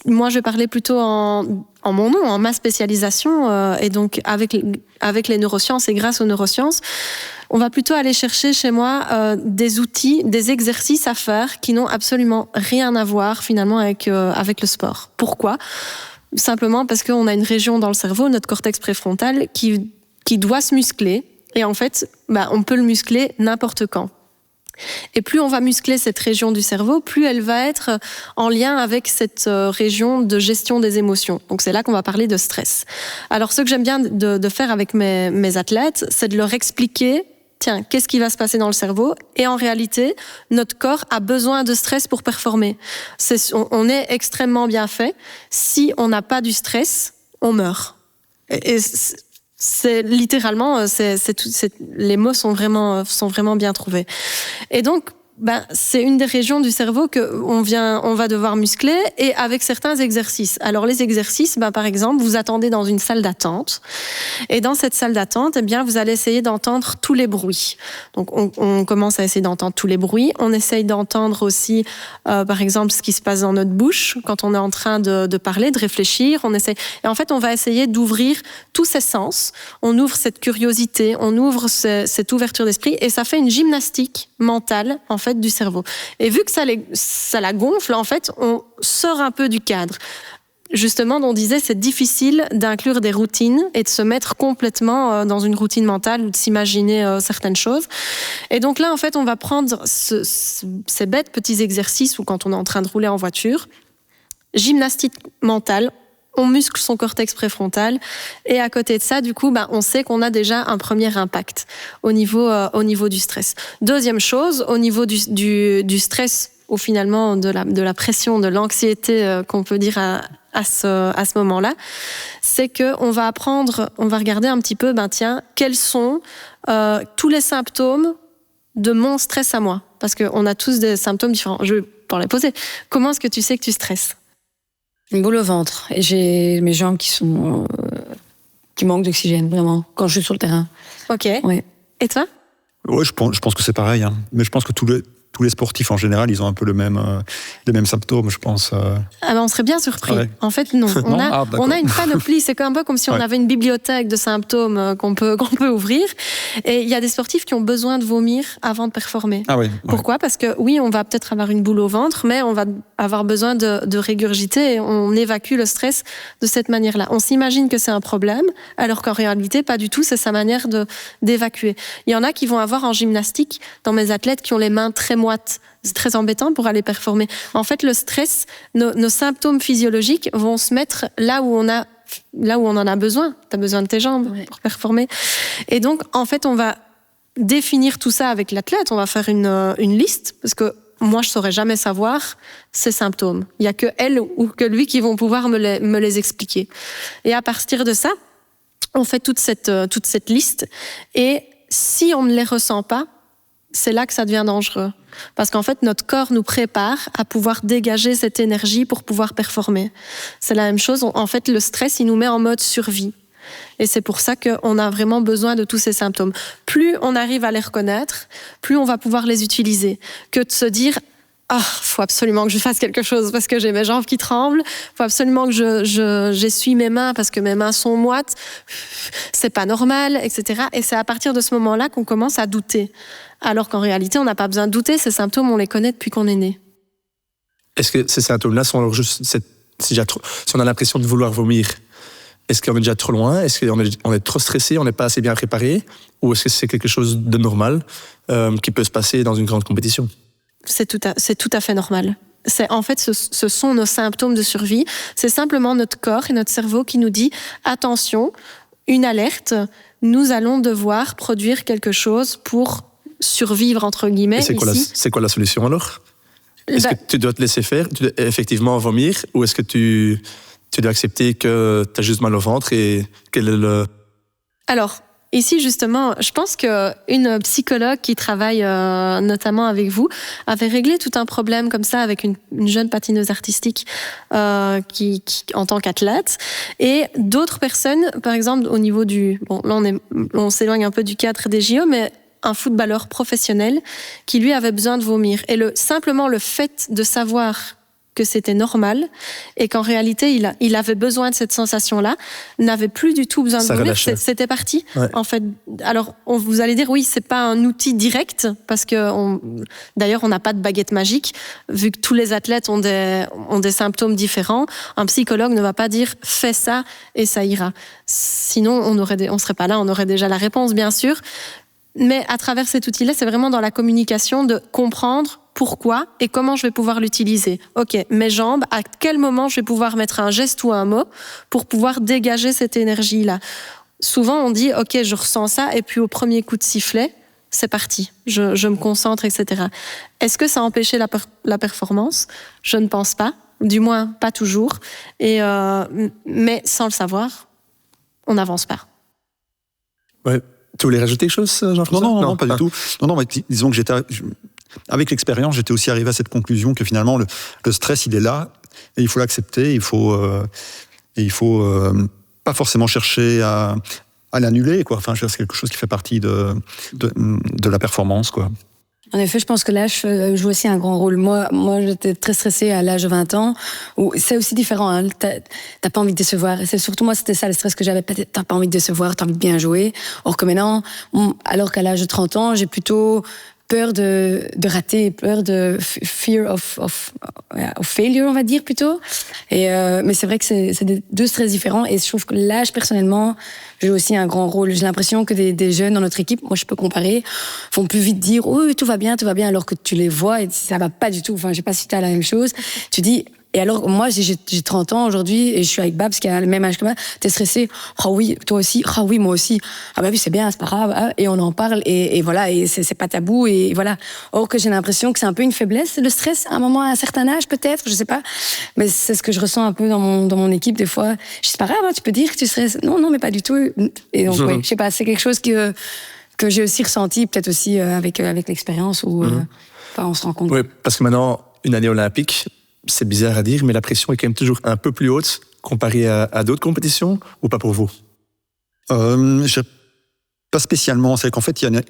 Moi, je vais parler plutôt en mon nom, en ma spécialisation, et donc avec les neurosciences et grâce aux neurosciences, on va plutôt aller chercher chez moi des outils, des exercices à faire qui n'ont absolument rien à voir finalement avec le sport. Pourquoi ? Simplement parce qu'on a une région dans le cerveau, notre cortex préfrontal, qui doit se muscler, et en fait, on peut le muscler n'importe quand. Et plus on va muscler cette région du cerveau, plus elle va être en lien avec cette région de gestion des émotions. Donc c'est là qu'on va parler de stress. Alors ce que j'aime bien de faire avec mes athlètes, c'est de leur expliquer, tiens, qu'est-ce qui va se passer dans le cerveau ? Et en réalité, notre corps a besoin de stress pour performer. On est extrêmement bien fait. Si on n'a pas du stress, on meurt. Et c'est littéralement, les mots sont vraiment bien trouvés. Et donc, c'est une des régions du cerveau on va devoir muscler et avec certains exercices. Alors les exercices, par exemple, vous attendez dans une salle d'attente et dans cette salle d'attente, vous allez essayer d'entendre tous les bruits. Donc on commence à essayer d'entendre tous les bruits. On essaye d'entendre aussi, par exemple, ce qui se passe dans notre bouche quand on est en train de parler, de réfléchir. Et en fait, on va essayer d'ouvrir tous ces sens. On ouvre cette curiosité, on ouvre cette ouverture d'esprit et ça fait une gymnastique mentale en fait du cerveau. Et vu que ça la gonfle, en fait, on sort un peu du cadre. Justement, on disait, c'est difficile d'inclure des routines et de se mettre complètement dans une routine mentale ou de s'imaginer certaines choses. Et donc là, en fait, on va prendre ces bêtes petits exercices ou quand on est en train de rouler en voiture, gymnastique mentale, on muscle son cortex préfrontal et à côté de ça, du coup, on sait qu'on a déjà un premier impact au niveau du stress. Deuxième chose, au niveau du stress ou finalement de la pression, de l'anxiété qu'on peut dire à ce moment-là, c'est que on va regarder un petit peu, quels sont tous les symptômes de mon stress à moi, parce qu'on a tous des symptômes différents. Je vais pour les poser. Comment est-ce que tu sais que tu stresses ? Une boule au ventre. Et j'ai mes jambes qui manquent d'oxygène, vraiment, quand je suis sur le terrain. Ok. Ouais. Et toi ? Ouais, je pense que c'est pareil. Hein. Mais je pense que tous tous les sportifs en général, ils ont un peu les mêmes symptômes, je pense. Ah ben on serait bien surpris. Ouais. En fait, non. On a une panoplie. C'est un peu comme si on avait une bibliothèque de symptômes qu'on peut ouvrir. Et il y a des sportifs qui ont besoin de vomir avant de performer. Ah oui. Pourquoi ? Parce que oui, on va peut-être avoir une boule au ventre, mais on va avoir besoin de régurgiter et on évacue le stress de cette manière-là. On s'imagine que c'est un problème, alors qu'en réalité, pas du tout. C'est sa manière d'évacuer. Il y en a qui vont avoir en gymnastique, dans mes athlètes, qui ont les mains très moites. C'est très embêtant pour aller performer. En fait, le stress, nos symptômes physiologiques vont se mettre là où on en a besoin. Tu as besoin de tes jambes pour performer. Et donc, en fait, on va définir tout ça avec l'athlète. On va faire une liste, parce que moi, je saurais jamais savoir ces symptômes. Il y a que elle ou que lui qui vont pouvoir me les expliquer. Et à partir de ça, on fait toute cette liste. Et si on ne les ressent pas, c'est là que ça devient dangereux. Parce qu'en fait, notre corps nous prépare à pouvoir dégager cette énergie pour pouvoir performer. C'est la même chose. En fait, le stress, il nous met en mode survie. Et c'est pour ça qu'on a vraiment besoin de tous ces symptômes. Plus on arrive à les reconnaître, plus on va pouvoir les utiliser. Que de se dire, faut absolument que je fasse quelque chose parce que j'ai mes jambes qui tremblent, faut absolument que j'essuie mes mains parce que mes mains sont moites, c'est pas normal, etc. Et c'est à partir de ce moment-là qu'on commence à douter. Alors qu'en réalité, on n'a pas besoin de douter, ces symptômes, on les connaît depuis qu'on est né. Est-ce que ces symptômes-là sont alors juste si on a l'impression de vouloir vomir, est-ce qu'on est déjà trop loin? Est-ce qu'on est trop stressé? On n'est pas assez bien préparé? Ou est-ce que c'est quelque chose de normal qui peut se passer dans une grande compétition? C'est tout à fait normal. En fait, ce sont nos symptômes de survie. C'est simplement notre corps et notre cerveau qui nous dit « Attention, une alerte, nous allons devoir produire quelque chose pour survivre, entre guillemets. » C'est quoi la solution alors? Est-ce que tu dois te laisser faire, tu dois effectivement vomir, ou est-ce que tu dois accepter que tu as juste mal au ventre et quel est le... Alors, ici, justement, je pense qu'une psychologue qui travaille notamment avec vous avait réglé tout un problème comme ça avec une jeune patineuse artistique qui en tant qu'athlète. Et d'autres personnes, par exemple, au niveau du... Bon, là, on s'éloigne un peu du cadre des JO, mais un footballeur professionnel qui, lui, avait besoin de vomir. Et simplement le fait de savoir que c'était normal et qu'en réalité, il avait besoin de cette sensation-là, n'avait plus du tout besoin de vomir. C'était parti. Ouais. En fait, alors, vous allez dire, oui, c'est pas un outil direct parce que d'ailleurs, on n'a pas de baguette magique. Vu que tous les athlètes ont des symptômes différents, un psychologue ne va pas dire, fais ça et ça ira. Sinon, on serait pas là, on aurait déjà la réponse, bien sûr. Mais à travers cet outil-là, c'est vraiment dans la communication de comprendre pourquoi et comment je vais pouvoir l'utiliser. Ok, mes jambes, à quel moment je vais pouvoir mettre un geste ou un mot pour pouvoir dégager cette énergie-là. Souvent, on dit, ok, je ressens ça, et puis au premier coup de sifflet, c'est parti, je me concentre, etc. Est-ce que ça a empêché la performance ? Je ne pense pas, du moins pas toujours. Mais sans le savoir, on n'avance pas. Ouais. Tu voulais rajouter quelque chose, Jean-François ? Non, pas du tout. Non, mais disons que avec l'expérience, j'étais aussi arrivé à cette conclusion que finalement, le stress, il est là, et il faut l'accepter, il faut pas forcément chercher à l'annuler, quoi. Enfin, c'est quelque chose qui fait partie de la performance, quoi. En effet, je pense que l'âge joue aussi un grand rôle. Moi, j'étais très stressée à l'âge de 20 ans, où c'est aussi différent, hein. T'as pas envie de décevoir. Et c'est surtout moi, c'était ça le stress que j'avais. T'as pas envie de décevoir, t'as envie de bien jouer. Or que maintenant, alors qu'à l'âge de 30 ans, j'ai plutôt peur de rater, peur de fear of failure, on va dire plutôt. Mais c'est vrai que c'est deux stress différents, et je trouve que l'âge, personnellement, joue aussi un grand rôle. J'ai l'impression que des jeunes dans notre équipe, moi je peux comparer, font plus vite dire oh tout va bien, alors que tu les vois et ça va pas du tout. Enfin, je sais pas si tu as la même chose. Tu dis. Et alors, moi, j'ai 30 ans aujourd'hui et je suis avec Babs qui a le même âge que moi. T'es stressé? Ah oui, toi aussi? Ah oui, moi aussi. Ah bah oui, c'est bien, c'est pas grave. Hein. Et on en parle et voilà, et c'est pas tabou et voilà. Or que j'ai l'impression que c'est un peu une faiblesse, le stress, à un moment, à un certain âge, peut-être, je sais pas. Mais c'est ce que je ressens un peu dans mon équipe, des fois. Je sais pas grave, hein, tu peux dire que tu stresses. Non, mais pas du tout. Et donc, oui, je sais pas, c'est quelque chose que j'ai aussi ressenti, peut-être aussi avec l'expérience où on se rend compte. Oui, parce que maintenant, une année olympique, c'est bizarre à dire, mais la pression est quand même toujours un peu plus haute comparée à d'autres compétitions, ou pas pour vous ? Pas spécialement. C'est qu'en fait, il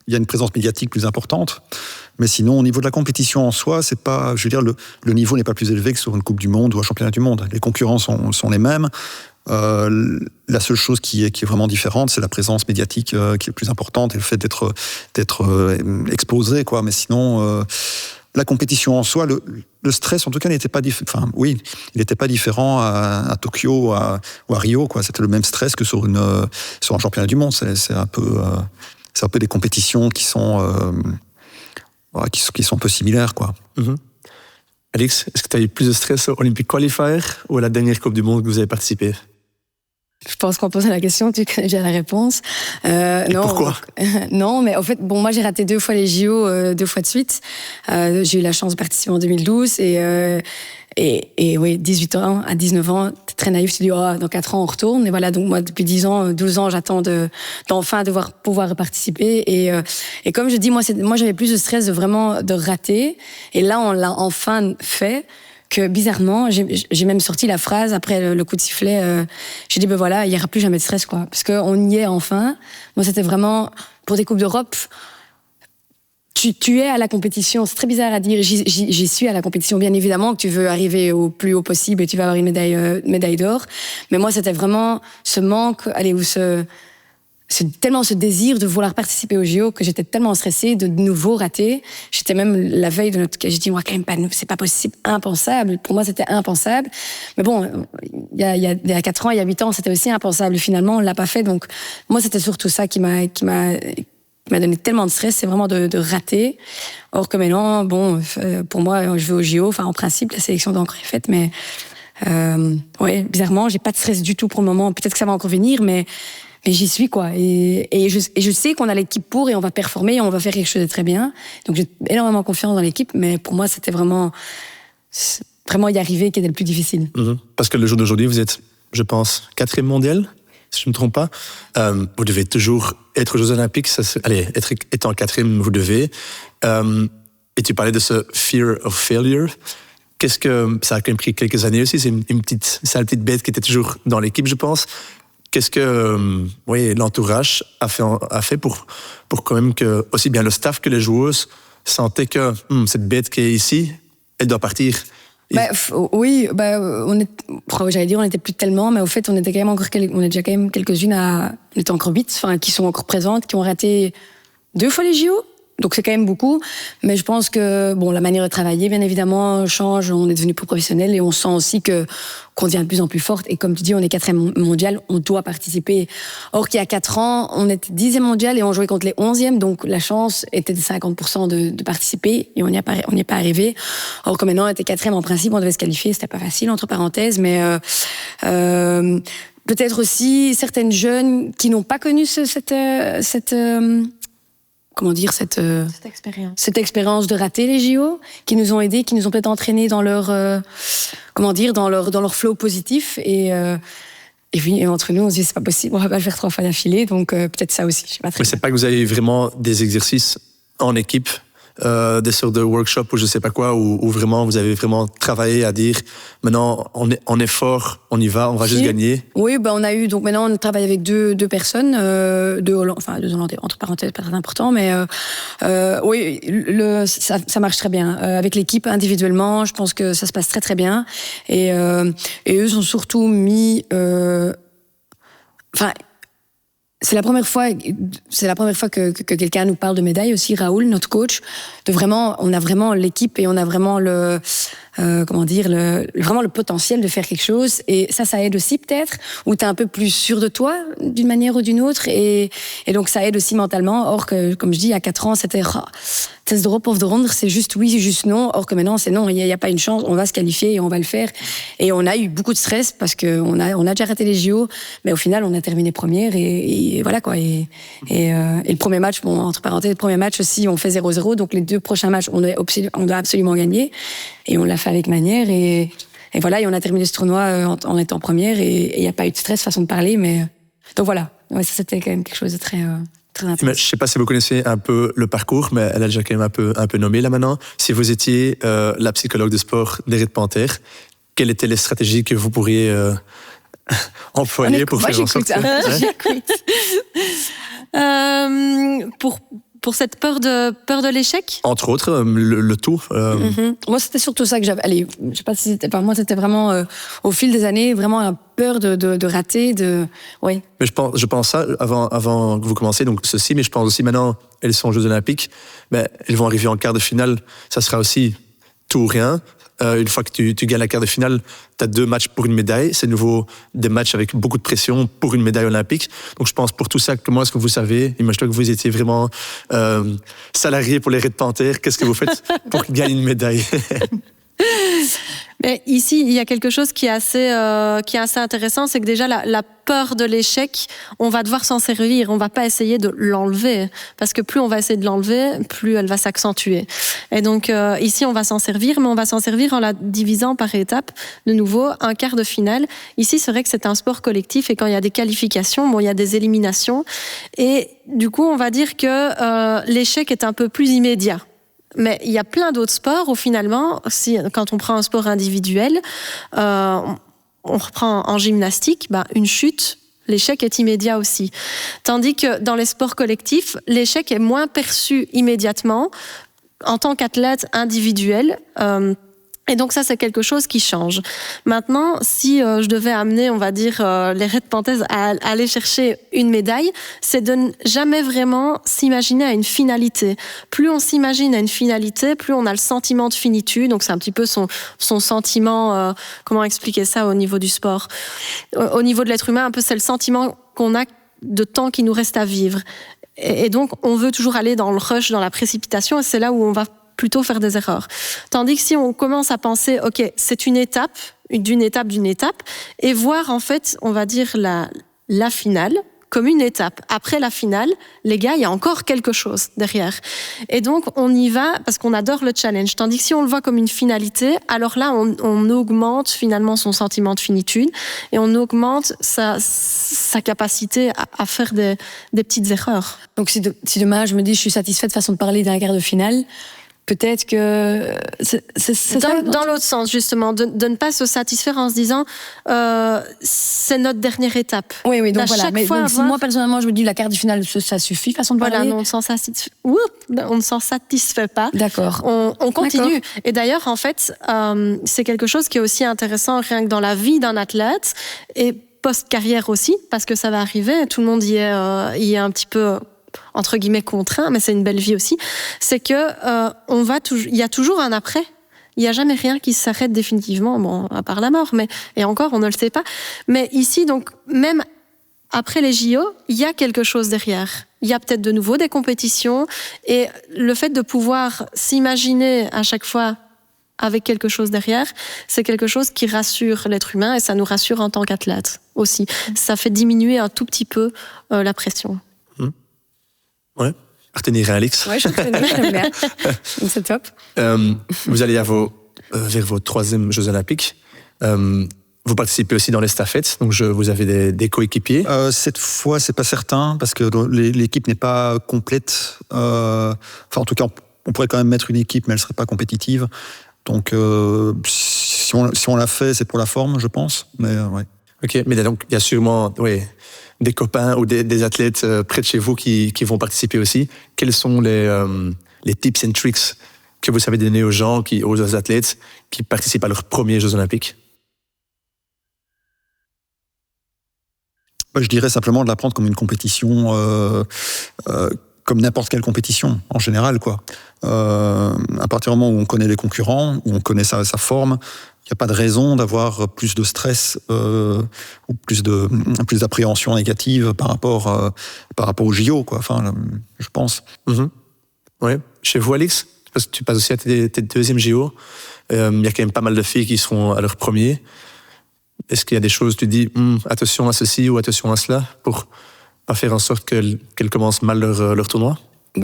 y a une présence médiatique plus importante. Mais sinon, au niveau de la compétition en soi, c'est pas, je veux dire, le niveau n'est pas plus élevé que sur une Coupe du Monde ou un championnat du monde. Les concurrents sont les mêmes. La seule chose qui est vraiment différente, c'est la présence médiatique qui est plus importante et le fait d'être exposé, quoi. Mais sinon, la compétition en soi, le stress, en tout cas, n'était pas différent. Enfin, oui, il n'était pas différent à Tokyo ou à Rio, quoi. C'était le même stress que sur un championnat du monde. C'est un peu des compétitions qui sont un peu similaires, quoi. Mm-hmm. Alex, est-ce que tu as eu plus de stress au Olympic Qualifier ou à la dernière Coupe du Monde que vous avez participé? Je pense qu'en posant la question, tu connais déjà la réponse. Non, pourquoi? Non, mais en fait, moi j'ai raté 2 fois les JO, 2 fois de suite. J'ai eu la chance de participer en 2012 et oui, 18 ans à 19 ans, t'es très naïf, tu te dis, dans 4 ans on retourne. Et voilà, donc moi depuis 10 ans, 12 ans, j'attends d'enfin pouvoir participer. Et comme je dis, moi j'avais plus de stress de rater. Et là, on l'a enfin fait. Que bizarrement, j'ai même sorti la phrase après le coup de sifflet. J'ai dit, voilà, il n'y aura plus jamais de stress, quoi. Parce qu'on y est enfin. Moi, c'était vraiment, pour des Coupes d'Europe, tu es à la compétition. C'est très bizarre à dire. J'y suis à la compétition. Bien évidemment que tu veux arriver au plus haut possible et tu vas avoir une médaille d'or. Mais moi, c'était vraiment ce manque, tellement ce désir de vouloir participer au JO que j'étais tellement stressée de nouveau rater. J'étais même la veille de notre... J'ai dit, moi, quand même pas, c'est pas possible, impensable. Pour moi, c'était impensable. Mais bon, il y a 4 ans, il y a 8 ans, c'était aussi impensable. Finalement, on l'a pas fait. Donc, moi, c'était surtout ça qui m'a donné tellement de stress, c'est vraiment de rater. Or que maintenant, pour moi, je vais au JO. Enfin, en principe, la sélection d'encre est faite, mais ouais, bizarrement, j'ai pas de stress du tout pour le moment. Peut-être que ça va encore venir, mais j'y suis, quoi. Et je sais qu'on a l'équipe pour et on va performer et on va faire quelque chose de très bien. Donc j'ai énormément confiance dans l'équipe, mais pour moi, c'était vraiment y arriver qui était le plus difficile. Mm-hmm. Parce que le jour d'aujourd'hui, vous êtes, je pense, 4e mondial, si je ne me trompe pas. Vous devez toujours être aux Jeux Olympiques. Étant 4e, vous devez. Et tu parlais de ce fear of failure. Qu'est-ce que ça a quand même pris quelques années aussi? C'est une petite bête qui était toujours dans l'équipe, je pense. Qu'est-ce que l'entourage a fait pour quand même que aussi bien le staff que les joueuses sentaient que cette bête qui est ici, elle doit partir? J'allais dire on n'était plus tellement, mais au fait on était quand même on est déjà quand même quelques-unes on était encore 8, qui sont encore présentes, qui ont raté 2 fois les JO. Donc c'est quand même beaucoup, mais je pense que la manière de travailler, bien évidemment, change. On est devenu plus professionnel et on sent aussi qu'on devient de plus en plus forte. Et comme tu dis, on est 4e mondial, on doit participer. Or qu'il y a 4 ans, on était 10e mondial et on jouait contre les 11e, donc la chance était de 50% de participer et on n'y est pas arrivé. Or que maintenant on était 4e en principe, on devait se qualifier, c'était pas facile entre parenthèses, mais peut-être aussi certaines jeunes qui n'ont pas connu cette expérience de rater les JO, qui nous ont aidés, qui nous ont peut-être entraînés dans leur flow positif et oui, entre nous on se dit c'est pas possible, on va pas le faire 3 fois d'affilée, donc peut-être ça aussi, je sais pas très bien. Mais c'est pas que vous avez vraiment des exercices en équipe, des sortes de workshops ou je sais pas quoi, où vraiment vous avez vraiment travaillé à dire maintenant on est fort, on y va, on va juste gagner. Oui, on a eu, donc maintenant on travaille avec deux personnes, deux Hollandais, entre parenthèses, pas très important, mais oui, ça marche très bien. Avec l'équipe, individuellement, je pense que ça se passe très très bien. Et eux sont surtout mis... C'est la première fois que quelqu'un nous parle de médaille aussi, Raoul, notre coach, on a vraiment l'équipe et on a vraiment vraiment le potentiel de faire quelque chose. Et ça aide aussi peut-être, où t'es un peu plus sûr de toi, d'une manière ou d'une autre. Et donc ça aide aussi mentalement. Or que, comme je dis, à 4 ans, c'était test drop of the ronde, c'est juste oui, juste non. Or que maintenant, c'est non, il n'y a pas une chance, on va se qualifier et on va le faire. Et on a eu beaucoup de stress parce qu'on a déjà raté les JO, mais au final, on a terminé première et voilà quoi. Et le premier match, entre parenthèses, le premier match aussi, on fait 0-0. Donc les 2 prochains matchs, on doit absolument gagner. Et on l'a fait avec manière et voilà, et on a terminé ce tournoi en étant première et il n'y a pas eu de stress, façon de parler, mais donc voilà, ça c'était quand même quelque chose de très intense. Mais je ne sais pas si vous connaissez un peu le parcours, mais elle a déjà quand même un peu nommé là maintenant. Si vous étiez la psychologue de sport des Red Panthers, quelles étaient les stratégies que vous pourriez employer pour faire en sorte que... Pour pour cette peur de l'échec? Entre autres, le tout. Moi, c'était surtout ça que j'avais. Allez, je sais pas si c'était. Moi, c'était vraiment au fil des années, vraiment la peur de rater, ouais. Mais je pense ça avant que vous commenciez, donc ceci, mais je pense aussi maintenant, elles sont aux Jeux Olympiques, elles vont arriver en quart de finale, ça sera aussi tout ou rien. Une fois que tu gagnes la quart de finale, tu as 2 matchs pour une médaille. C'est de nouveau des matchs avec beaucoup de pression pour une médaille olympique. Donc je pense pour tout ça, comment est-ce que vous savez, imaginez que vous étiez vraiment salarié pour les Red Panthers, qu'est-ce que vous faites pour gagner une médaille? Mais ici, il y a quelque chose qui est assez intéressant, c'est que déjà la peur de l'échec, on va devoir s'en servir, on va pas essayer de l'enlever, parce que plus on va essayer de l'enlever, plus elle va s'accentuer. Et donc ici, on va s'en servir, mais on va s'en servir en la divisant par étapes. De nouveau, un quart de finale. Ici, c'est vrai que c'est un sport collectif, et quand il y a des qualifications, il y a des éliminations, et du coup, on va dire que l'échec est un peu plus immédiat. Mais il y a plein d'autres sports où finalement, quand on prend un sport individuel, on reprend en gymnastique, une chute, l'échec est immédiat aussi. Tandis que dans les sports collectifs, l'échec est moins perçu immédiatement en tant qu'athlète individuel. Et donc ça, c'est quelque chose qui change. Maintenant, si je devais amener, on va dire, les Red Panthers à aller chercher une médaille, c'est de ne jamais vraiment s'imaginer à une finalité. Plus on s'imagine à une finalité, plus on a le sentiment de finitude. Donc c'est un petit peu son sentiment, comment expliquer ça au niveau du sport. Au niveau de l'être humain, un peu, c'est le sentiment qu'on a de temps qui nous reste à vivre. Et donc, on veut toujours aller dans le rush, dans la précipitation, et c'est là où on va plutôt faire des erreurs. Tandis que si on commence à penser, ok, c'est une étape, d'une étape, et voir en fait, on va dire la finale comme une étape. Après la finale, les gars, il y a encore quelque chose derrière. Et donc, on y va parce qu'on adore le challenge. Tandis que si on le voit comme une finalité, alors là, on augmente finalement son sentiment de finitude et on augmente sa capacité à faire des petites erreurs. Donc, si demain, je me dis, je suis satisfaite façon de parler d'un quart de finale, peut-être que c'est dans l'autre sens, justement, de ne pas se satisfaire en se disant c'est notre dernière étape. Oui, donc voilà. Mais donc, si moi, personnellement, je me dis la quart de finale, ça suffit, façon de parler. Voilà, non, on ne s'en satisfait pas. D'accord. On continue. Et d'ailleurs, en fait, c'est quelque chose qui est aussi intéressant rien que dans la vie d'un athlète et post-carrière aussi, parce que ça va arriver, tout le monde y est un petit peu entre guillemets contraint, mais c'est une belle vie aussi, c'est que il y a toujours un après. Il n'y a jamais rien qui s'arrête définitivement, à part la mort, et encore, on ne le sait pas. Mais ici, donc, même après les JO, il y a quelque chose derrière. Il y a peut-être de nouveau des compétitions, et le fait de pouvoir s'imaginer à chaque fois avec quelque chose derrière, c'est quelque chose qui rassure l'être humain, et ça nous rassure en tant qu'athlète aussi. Ça fait diminuer un tout petit peu la pression. Ouais. Retenir Alix. Ouais, je reconnais, j'aime bien. C'est top. Vous allez vers vos 3e Jeux Olympiques. Vous participez aussi dans l'estafette, donc vous avez des coéquipiers. Cette fois, c'est pas certain parce que l'équipe n'est pas complète. En tout cas, on pourrait quand même mettre une équipe, mais elle serait pas compétitive. Donc, si on l'a fait, c'est pour la forme, je pense. Mais ouais. Ok, mais donc il y a sûrement des copains ou des athlètes près de chez vous qui vont participer aussi. Quels sont les tips and tricks que vous savez donner aux gens, aux athlètes qui participent à leurs premiers Jeux Olympiques? Je dirais simplement de la prendre comme une compétition, comme n'importe quelle compétition en général, quoi. À partir du moment où on connaît les concurrents, où on connaît sa forme, il n'y a pas de raison d'avoir plus de stress ou plus d'appréhension négative par rapport au JO, quoi. Enfin, je pense. Ouais. Chez vous, Alix, parce que tu passes aussi à tes 2e JO, il y a quand même pas mal de filles qui seront à leur premier. Est-ce qu'il y a des choses, tu dis attention à ceci ou attention à cela pour pas faire en sorte qu'elles commencent mal leur tournoi?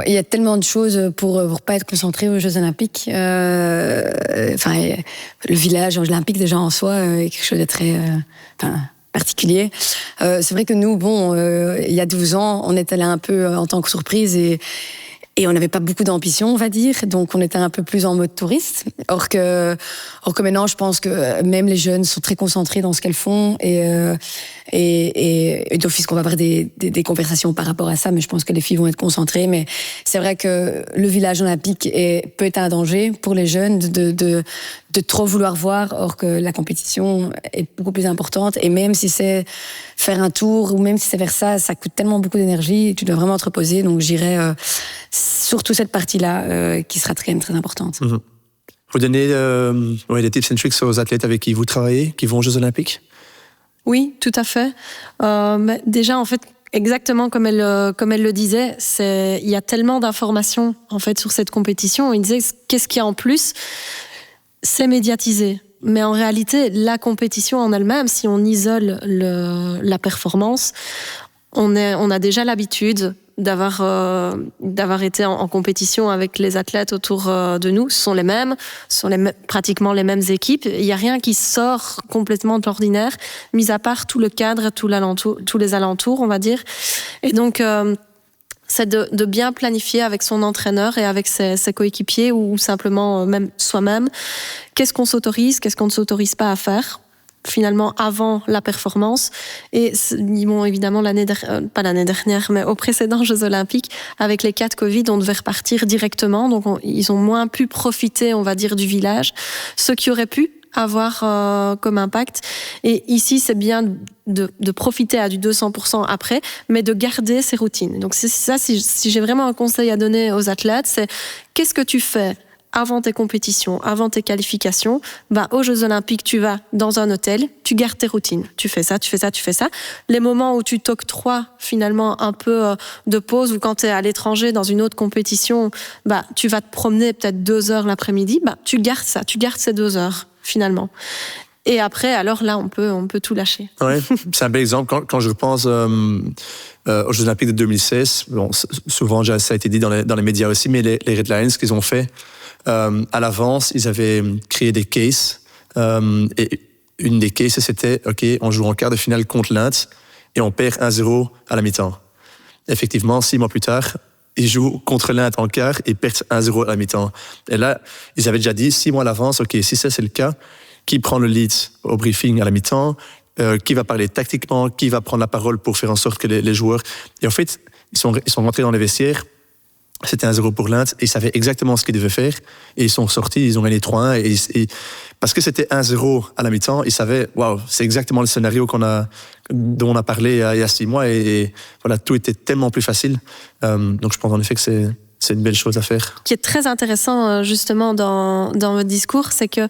Il y a tellement de choses pour pas être concentré aux Jeux Olympiques. Le village olympique déjà en soi est quelque chose de très particulier. C'est vrai que nous, il y a 12 ans, on est allé un peu en tant que surprise et Et on n'avait pas beaucoup d'ambition, on va dire, donc on était un peu plus en mode touriste. Or que maintenant, je pense que même les jeunes sont très concentrés dans ce qu'elles font et d'office qu'on va avoir des conversations par rapport à ça, mais je pense que les filles vont être concentrées. Mais c'est vrai que le village olympique peut être un danger pour les jeunes de trop vouloir voir, or que la compétition est beaucoup plus importante. Et même si c'est faire un tour ou même si c'est faire ça, ça coûte tellement beaucoup d'énergie et tu dois vraiment te reposer. Donc j'irais surtout cette partie-là qui sera quand même très importante. Mm-hmm. Vous donnez des tips and tricks aux athlètes avec qui vous travaillez, qui vont aux Jeux Olympiques? Oui, tout à fait. Mais déjà, en fait, exactement comme elle le disait, il y a tellement d'informations en fait sur cette compétition. Il disait qu'est-ce qu'il y a en plus, c'est médiatisé. Mais en réalité, la compétition en elle-même, si on isole la performance, on a déjà l'habitude d'avoir été en compétition avec les athlètes autour de nous. Ce sont les mêmes, pratiquement les mêmes équipes. Il n'y a rien qui sort complètement de l'ordinaire, mis à part tout le cadre, tous les alentours, on va dire. Et donc, c'est de bien planifier avec son entraîneur et avec ses coéquipiers ou simplement même soi-même. Qu'est-ce qu'on s'autorise, qu'est-ce qu'on ne s'autorise pas à faire finalement avant la performance. Et ils m'ont évidemment pas l'année dernière, mais aux précédents Jeux Olympiques, avec les cas de Covid, on devait repartir directement. Donc ils ont moins pu profiter, on va dire, du village. Ceux qui auraient pu avoir comme impact. Et ici, c'est bien de profiter à du 200% après, mais de garder ses routines. Donc c'est ça, si j'ai vraiment un conseil à donner aux athlètes, c'est qu'est-ce que tu fais avant tes compétitions, avant tes qualifications, aux Jeux Olympiques, tu vas dans un hôtel, tu gardes tes routines. Tu fais ça, tu fais ça, tu fais ça. Les moments où tu t'octroies finalement un peu de pause ou quand tu es à l'étranger dans une autre compétition, tu vas te promener peut-être 2 heures l'après-midi, tu gardes ça, tu gardes ces 2 heures finalement. Et après, alors là, on peut tout lâcher. Ouais, c'est un bel exemple. Quand je repense aux Jeux Olympiques de 2016, souvent ça a été dit dans les médias aussi, mais les Red Lions, ce qu'ils ont fait, à l'avance, ils avaient créé des cases. Et une des cases, c'était, OK, on joue en quart de finale contre l'Inde et on perd 1-0 à la mi-temps. Effectivement, 6 mois plus tard, ils jouent contre l'Inde en quart et perdent 1-0 à la mi-temps. Et là, ils avaient déjà dit 6 mois à l'avance, OK, si ça c'est le cas, qui prend le lead au briefing à la mi-temps, qui va parler tactiquement, qui va prendre la parole pour faire en sorte que les joueurs... Et en fait, ils sont rentrés dans les vestiaires, c'était 1-0 pour l'Inde, et ils savaient exactement ce qu'ils devaient faire, et ils sont sortis, ils ont gagné 3-1, et parce que c'était 1-0 à la mi-temps, ils savaient, waouh, c'est exactement le scénario dont on a parlé il y a 6 mois, et voilà, tout était tellement plus facile. Donc je pense en effet que c'est une belle chose à faire. Ce qui est très intéressant justement dans votre discours, c'est que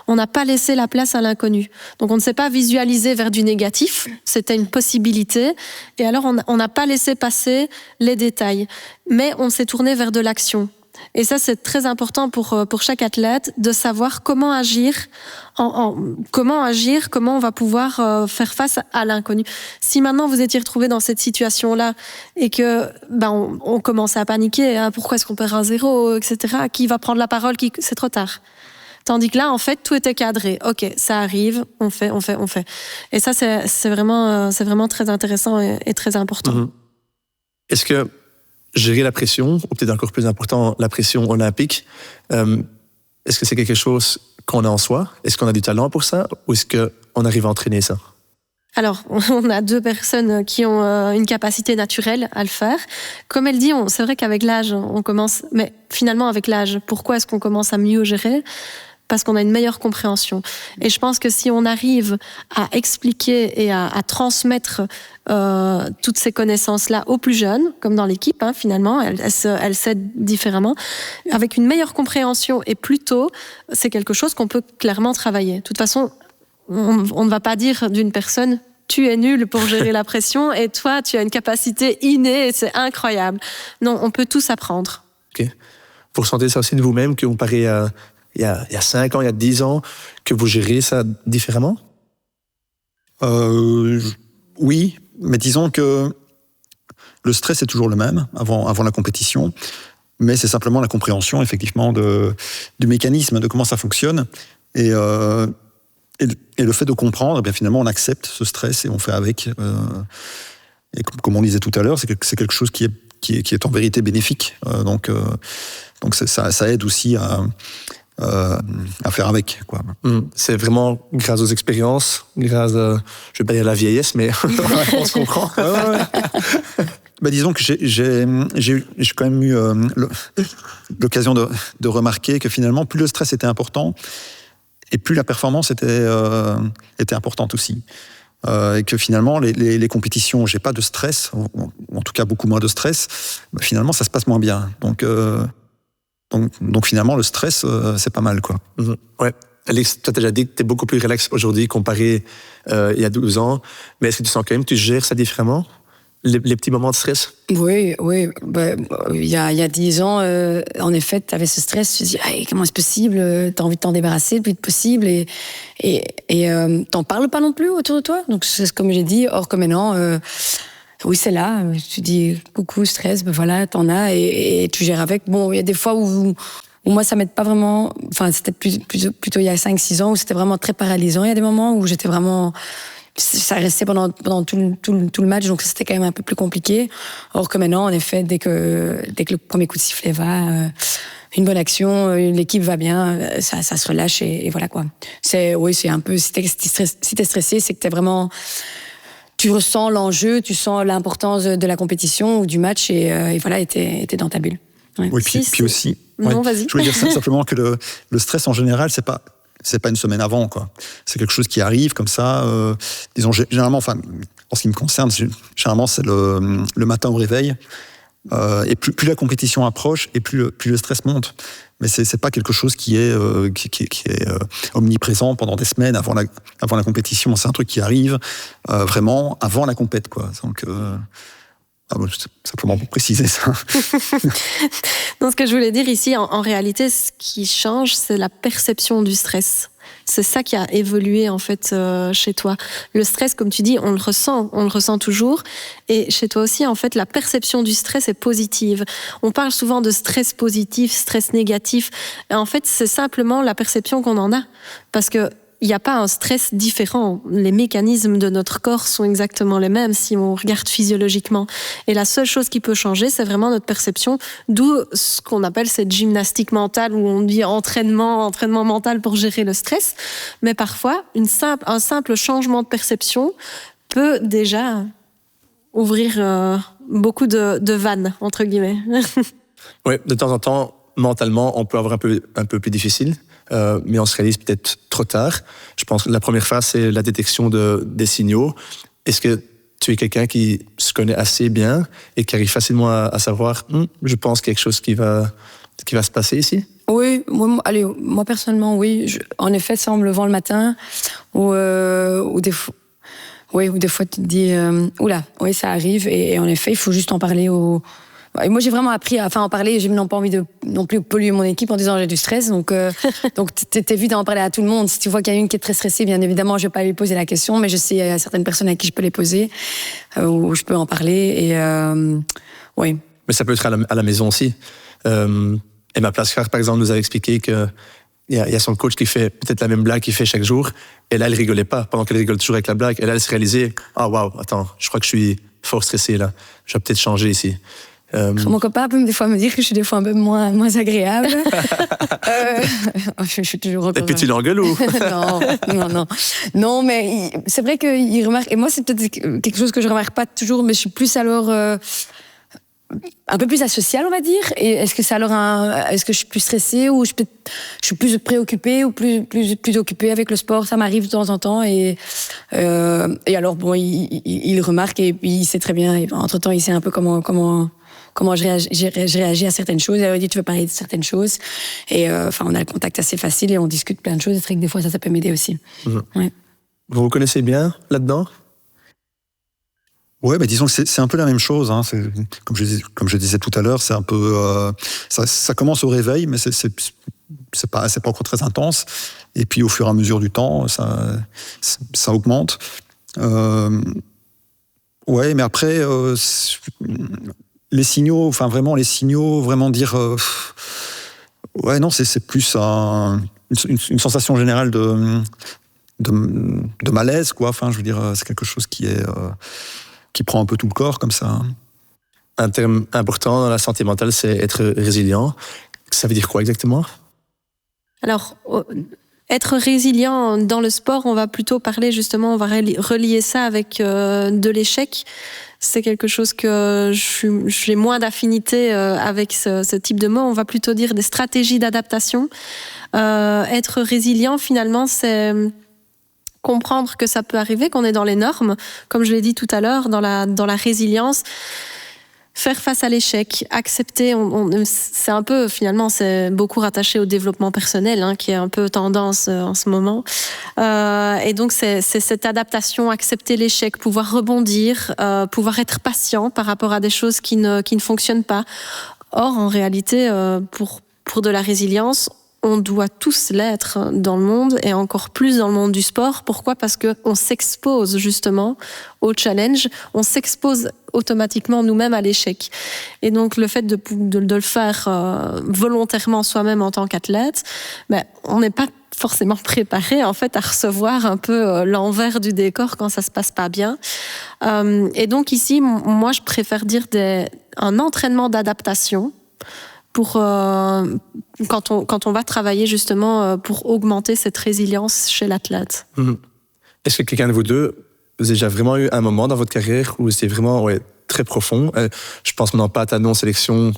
on n'a pas laissé la place à l'inconnu. Donc on ne s'est pas visualisé vers du négatif, c'était une possibilité. Et alors on n'a pas laissé passer les détails, mais on s'est tourné vers de l'action. Et ça, c'est très important pour chaque athlète de savoir comment agir, comment on va pouvoir faire face à l'inconnu. Si maintenant vous étiez retrouvé dans cette situation-là et que on commençait à paniquer, hein, pourquoi est-ce qu'on perd 1-0, etc. Qui va prendre la parole, c'est trop tard. Tandis que là, en fait, tout était cadré. Ok, ça arrive, on fait. Et ça, c'est vraiment très intéressant et très important. Mm-hmm. Est-ce que gérer la pression, ou peut-être encore plus important, la pression olympique, est-ce que c'est quelque chose qu'on a en soi? Est-ce qu'on a du talent pour ça? Ou est-ce qu'on arrive à entraîner ça? Alors, on a 2 personnes qui ont une capacité naturelle à le faire. Comme elle dit, c'est vrai qu'avec l'âge, on commence... Mais finalement, avec l'âge, pourquoi est-ce qu'on commence à mieux gérer? Parce qu'on a une meilleure compréhension. Et je pense que si on arrive à expliquer et à transmettre toutes ces connaissances-là aux plus jeunes, comme dans l'équipe, hein, finalement, elles s'aident différemment, avec une meilleure compréhension et plus tôt, c'est quelque chose qu'on peut clairement travailler. De toute façon, on ne va pas dire d'une personne « tu es nul pour gérer la pression et toi, tu as une capacité innée et c'est incroyable ». Non, on peut tous apprendre. Ok. Vous ressentez ça aussi de vous-même, que vous parlez il y a 5 ans, il y a 10 ans, que vous gérez ça différemment? Oui, mais disons que le stress est toujours le même avant la compétition, mais c'est simplement la compréhension, effectivement, du mécanisme, de comment ça fonctionne. Et le fait de comprendre, bien finalement, on accepte ce stress et on fait avec. Et comme on disait tout à l'heure, c'est quelque chose qui qui est en vérité bénéfique. Donc ça aide aussi à faire avec, quoi. C'est vraiment grâce aux expériences, grâce à, je vais pas dire la vieillesse, mais on se comprend. Bah, disons que j'ai quand même eu l'occasion de remarquer que finalement, plus le stress était important, et plus la performance était importante aussi. Et que finalement, les compétitions où j'ai pas de stress, ou en tout cas beaucoup moins de stress, bah, finalement, ça se passe moins bien. Donc finalement, le stress, c'est pas mal, quoi. Ouais. Alex, toi, tu as déjà dit que tu es beaucoup plus relax aujourd'hui comparé il y a 12 ans. Mais est-ce que tu sens quand même que tu gères ça différemment, les petits moments de stress? Oui. Il y a 10 ans, en effet, tu avais ce stress. Tu te dis, comment c'est possible? Tu as envie de t'en débarrasser le plus vite possible. Et t'en parles pas non plus autour de toi. Donc, c'est comme j'ai dit, or que maintenant... oui, c'est là. Tu dis coucou, stress, ben voilà, t'en as et tu gères avec. Bon, il y a des fois où moi, ça m'aide pas vraiment. Enfin, c'était plutôt il y a 5-6 ans où c'était vraiment très paralysant. Il y a des moments où j'étais vraiment. Ça restait pendant tout le match, donc c'était quand même un peu plus compliqué. Or que maintenant, en effet, dès que le premier coup de sifflet va, une bonne action, l'équipe va bien, ça se relâche et voilà quoi. C'est un peu. Si t'es stressé, c'est que t'es vraiment. Tu ressens l'enjeu, tu sens l'importance de la compétition ou du match et voilà, et t'es dans ta bulle. Ouais. Oui, puis aussi. Non, vas-y. Je voulais dire simplement que le stress en général, c'est pas une semaine avant, quoi. C'est quelque chose qui arrive comme ça. Disons généralement, enfin, en ce qui me concerne, généralement c'est le matin au réveil. Et plus la compétition approche, et plus le stress monte. Mais c'est pas quelque chose qui est omniprésent pendant des semaines avant la compétition. C'est un truc qui arrive vraiment avant la compète, quoi. Donc simplement pour préciser ça. Donc, ce que je voulais dire ici, en réalité, ce qui change, c'est la perception du stress. C'est ça qui a évolué en fait chez toi. Le stress, comme tu dis, on le ressent toujours. Et chez toi aussi, en fait, la perception du stress est positive. On parle souvent de stress positif, stress négatif. Et en fait, c'est simplement la perception qu'on en a. Parce que il n'y a pas un stress différent. Les mécanismes de notre corps sont exactement les mêmes si on regarde physiologiquement. Et la seule chose qui peut changer, c'est vraiment notre perception, d'où ce qu'on appelle cette gymnastique mentale où on dit entraînement mental pour gérer le stress. Mais parfois, un simple changement de perception peut déjà ouvrir beaucoup de vannes, entre guillemets. Oui, de temps en temps, mentalement, on peut avoir un peu plus difficile. Mais on se réalise peut-être trop tard. Je pense que la première phase, c'est la détection des signaux. Est-ce que tu es quelqu'un qui se connaît assez bien et qui arrive facilement à savoir, je pense quelque chose qui va se passer ici? Oui, moi personnellement, oui. En effet, ça en me levant le matin, ou des fois tu te dis, oula, oui, ça arrive. Et en effet, il faut juste en parler Et moi, j'ai vraiment appris à en parler. J'ai non pas envie de non plus polluer mon équipe en disant j'ai du stress. Donc t'évites d'en parler à tout le monde. Si tu vois qu'il y a une qui est très stressée, bien évidemment, je vais pas lui poser la question, mais je sais il y a certaines personnes à qui je peux les poser, où je peux en parler. Et oui. Mais ça peut être à la maison aussi. Emma Plasgaard, par exemple, nous a expliqué que il y a son coach qui fait peut-être la même blague qu'il fait chaque jour. Et là, elle rigolait pas pendant qu'elle rigole toujours avec la blague. Et là, elle se réalisait, waouh, attends, je crois que je suis fort stressé là. Je vais peut-être changer ici. Mon copain peut des fois me dire que je suis des fois un peu moins agréable. Je suis toujours. Et puis tu l'engueules ou? Non, mais c'est vrai qu'il remarque. Et moi, c'est peut-être quelque chose que je remarque pas toujours, mais je suis plus alors un peu plus asociale, on va dire. Et est-ce que c'est alors est-ce que je suis plus stressée ou je suis plus préoccupée ou plus occupée avec le sport? Ça m'arrive de temps en temps et alors bon, il remarque et puis il sait très bien. Entre temps, il sait un peu comment je réagis à certaines choses. Elle a dit, tu veux parler de certaines choses. Et on a le contact assez facile et on discute plein de choses. Et c'est vrai que des fois, ça peut m'aider aussi. Ouais. Vous vous connaissez bien là-dedans? Ouais, disons que c'est un peu la même chose. Hein. Comme je disais tout à l'heure, c'est un peu ça commence au réveil, mais c'est pas encore très intense. Et puis au fur et à mesure du temps, ça augmente. Ouais, mais après les signaux, vraiment dire ouais, non, c'est plus une sensation générale de malaise, quoi. Enfin, je veux dire, c'est quelque chose qui prend un peu tout le corps comme ça. un terme important dans la santé mentale, c'est être résilient. Ça veut dire quoi exactement? Alors, être résilient dans le sport, on va plutôt parler justement, on va relier ça avec de l'échec. C'est quelque chose que j'ai moins d'affinité avec ce type de mot. On va plutôt dire des stratégies d'adaptation. Être résilient, finalement, c'est comprendre que ça peut arriver, qu'on est dans les normes. Comme je l'ai dit tout à l'heure, dans la résilience, faire face à l'échec, accepter, c'est un peu, finalement, c'est beaucoup rattaché au développement personnel, qui est un peu tendance en ce moment. Et donc, c'est cette adaptation, accepter l'échec, pouvoir rebondir, pouvoir être patient par rapport à des choses qui ne fonctionnent pas. Or, en réalité, pour de la résilience, on doit tous l'être dans le monde et encore plus dans le monde du sport. Pourquoi ? Parce qu'on s'expose justement au challenge, on s'expose automatiquement nous-mêmes à l'échec. Et donc le fait de le faire volontairement soi-même en tant qu'athlète, on n'est pas forcément préparé en fait à recevoir un peu l'envers du décor quand ça se passe pas bien. Et donc ici, moi je préfère dire un entraînement d'adaptation pour quand on va travailler justement pour augmenter cette résilience chez l'athlète. Est-ce que quelqu'un de vous deux, vous avez déjà vraiment eu un moment dans votre carrière où c'est vraiment très profond? Je pense maintenant pas à ta non-sélection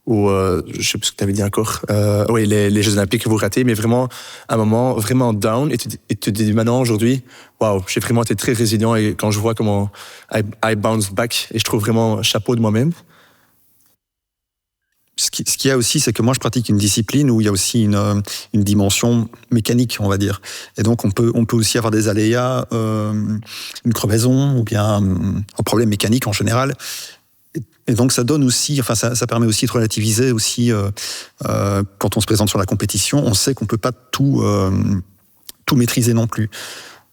ou je sais plus ce que tu avais dit encore. Les Jeux Olympiques que vous ratez, mais vraiment un moment vraiment down et tu te dis maintenant aujourd'hui, waouh, j'ai vraiment été très résilient et quand je vois comment I bounce back et je trouve vraiment chapeau de moi-même. Ce qu'il y a aussi, c'est que moi, je pratique une discipline où il y a aussi une dimension mécanique, on va dire. Et donc, on peut aussi avoir des aléas, une crevaison ou bien un problème mécanique en général. Et donc, ça donne aussi, ça permet aussi de relativiser aussi quand on se présente sur la compétition. On sait qu'on peut pas tout maîtriser non plus.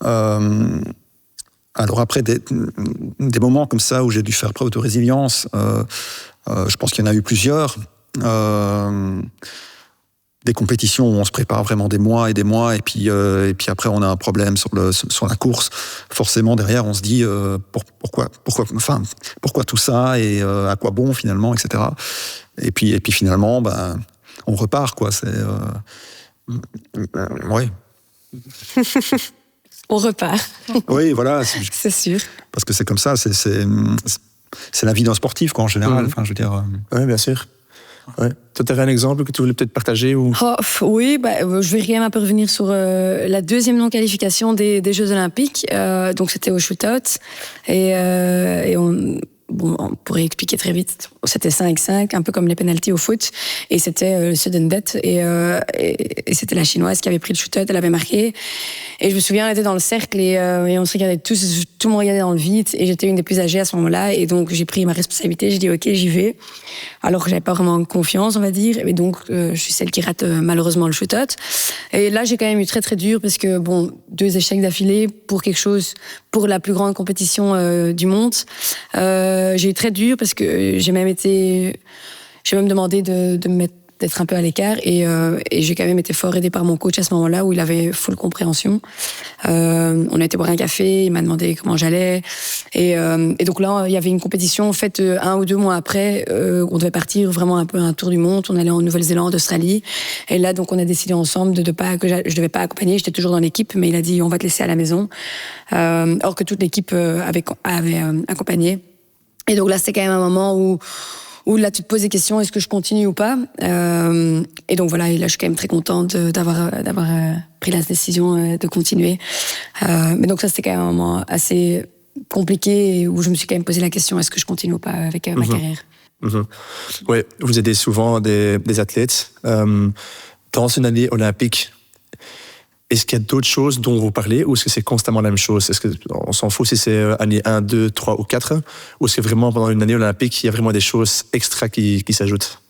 Alors après, des moments comme ça où j'ai dû faire preuve de résilience, je pense qu'il y en a eu plusieurs. Des compétitions où on se prépare vraiment des mois, et puis après on a un problème sur la course. Forcément derrière on se dit pourquoi tout ça et à quoi bon finalement, etc. Et puis finalement on repart quoi. C'est ouais. On repart. Oui, voilà. C'est sûr. Parce que c'est comme ça. C'est la vie d'un sportif, quoi, en général. Enfin, je veux dire. Oui, bien sûr. Ouais. Toi, tu avais un exemple que tu voulais peut-être partager ou... Oui, je vais un peu revenir sur la deuxième non-qualification des Jeux Olympiques. Donc, c'était au shootout. Et on pourrait expliquer très vite. C'était 5-5, un peu comme les pénaltys au foot. Et c'était le sudden death. Et c'était la Chinoise qui avait pris le shootout. Elle avait marqué. Et je me souviens, elle était dans le cercle et on se regardait tous. Tout le monde regardait dans le vide. Et j'étais une des plus âgées à ce moment-là. Et donc, j'ai pris ma responsabilité. J'ai dit, OK, j'y vais. Alors que j'avais pas vraiment confiance, on va dire. Et donc, je suis celle qui rate malheureusement le shootout. Et là, j'ai quand même eu très, très dur parce que, 2 échecs d'affilée pour quelque chose, pour la plus grande compétition du monde. J'ai eu très dur parce que j'ai même demandé de me mettre, d'être un peu à l'écart et j'ai quand même été fort aidée par mon coach à ce moment-là où il avait full compréhension. On a été boire un café, il m'a demandé comment j'allais et donc là il y avait une compétition en fait 1 ou 2 mois après on devait partir vraiment un peu un tour du monde. On allait en Nouvelle-Zélande, Australie et là donc on a décidé ensemble que je devais pas accompagner. J'étais toujours dans l'équipe mais il a dit on va te laisser à la maison alors que toute l'équipe avait accompagné. Et donc là c'était quand même un moment où là, tu te poses des questions, est-ce que je continue ou pas et donc voilà, et là, je suis quand même très contente d'avoir pris la décision de continuer. Mais donc ça, c'était quand même un moment assez compliqué où je me suis quand même posé la question, est-ce que je continue ou pas avec ma carrière. Oui, vous aidez souvent des athlètes. Dans une année olympique, est-ce qu'il y a d'autres choses dont vous parlez ou est-ce que c'est constamment la même chose? Est-ce qu'on s'en fout si c'est année 1, 2, 3 ou 4 ou est-ce que vraiment pendant une année olympique, il y a vraiment des choses extra qui s'ajoutent?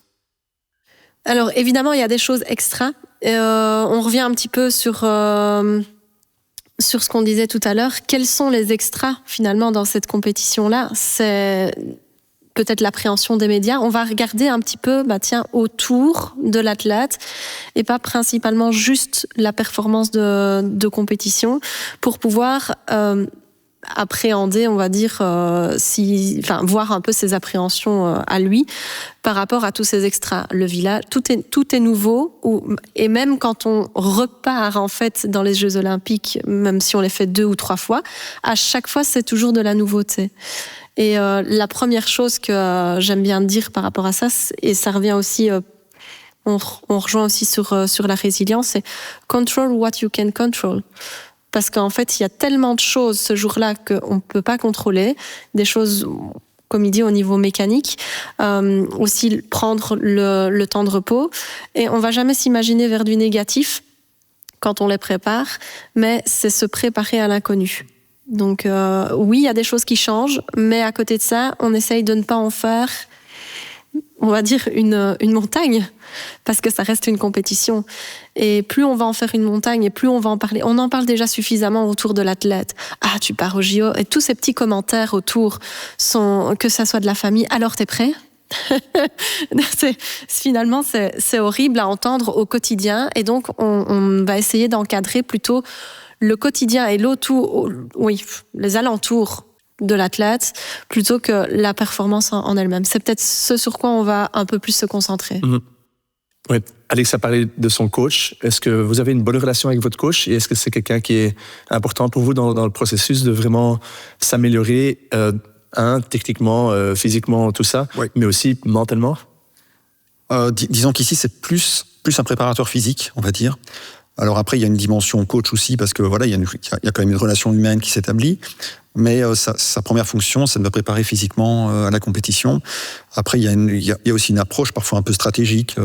Alors évidemment, il y a des choses extra. On revient un petit peu sur ce qu'on disait tout à l'heure. Quels sont les extras finalement dans cette compétition-là? C'est peut-être l'appréhension des médias. On va regarder un petit peu autour de l'athlète et pas principalement juste la performance de compétition pour pouvoir appréhender, on va dire, voir un peu ses appréhensions à lui par rapport à tous ces extras. Le village, tout est nouveau, et même quand on repart en fait dans les Jeux Olympiques, même si on les fait 2 ou 3 fois, à chaque fois c'est toujours de la nouveauté. Et la première chose que j'aime bien dire par rapport à ça, et ça revient aussi, on rejoint aussi sur la résilience, c'est control what you can control. Parce qu'en fait, il y a tellement de choses ce jour-là qu'on ne peut pas contrôler. Des choses, comme il dit, au niveau mécanique. Aussi, prendre le temps de repos. Et on ne va jamais s'imaginer vers du négatif quand on les prépare, mais c'est se préparer à l'inconnu. Donc oui, il y a des choses qui changent, mais à côté de ça, on essaye de ne pas en faire, on va dire, une montagne, parce que ça reste une compétition. Et plus on va en faire une montagne, et plus on va en parler. On en parle déjà suffisamment autour de l'athlète. Ah, tu pars au JO, et tous ces petits commentaires autour sont, que ça soit de la famille. Alors, t'es prêt? Finalement, c'est horrible à entendre au quotidien, et donc on va essayer d'encadrer plutôt le quotidien et les alentours de l'athlète, plutôt que la performance en elle-même. C'est peut-être ce sur quoi on va un peu plus se concentrer. Mmh. Oui. Alex a parlé de son coach. Est-ce que vous avez une bonne relation avec votre coach, et est-ce que c'est quelqu'un qui est important pour vous dans le processus de vraiment s'améliorer, techniquement, physiquement, tout ça, oui, mais aussi mentalement? Disons qu'ici, c'est plus un préparateur physique, on va dire. Alors après, il y a une dimension coach aussi, parce que voilà, il y a quand même une relation humaine qui s'établit. Mais sa première fonction, c'est de me préparer physiquement à la compétition. Après, il y a aussi une approche parfois un peu stratégique.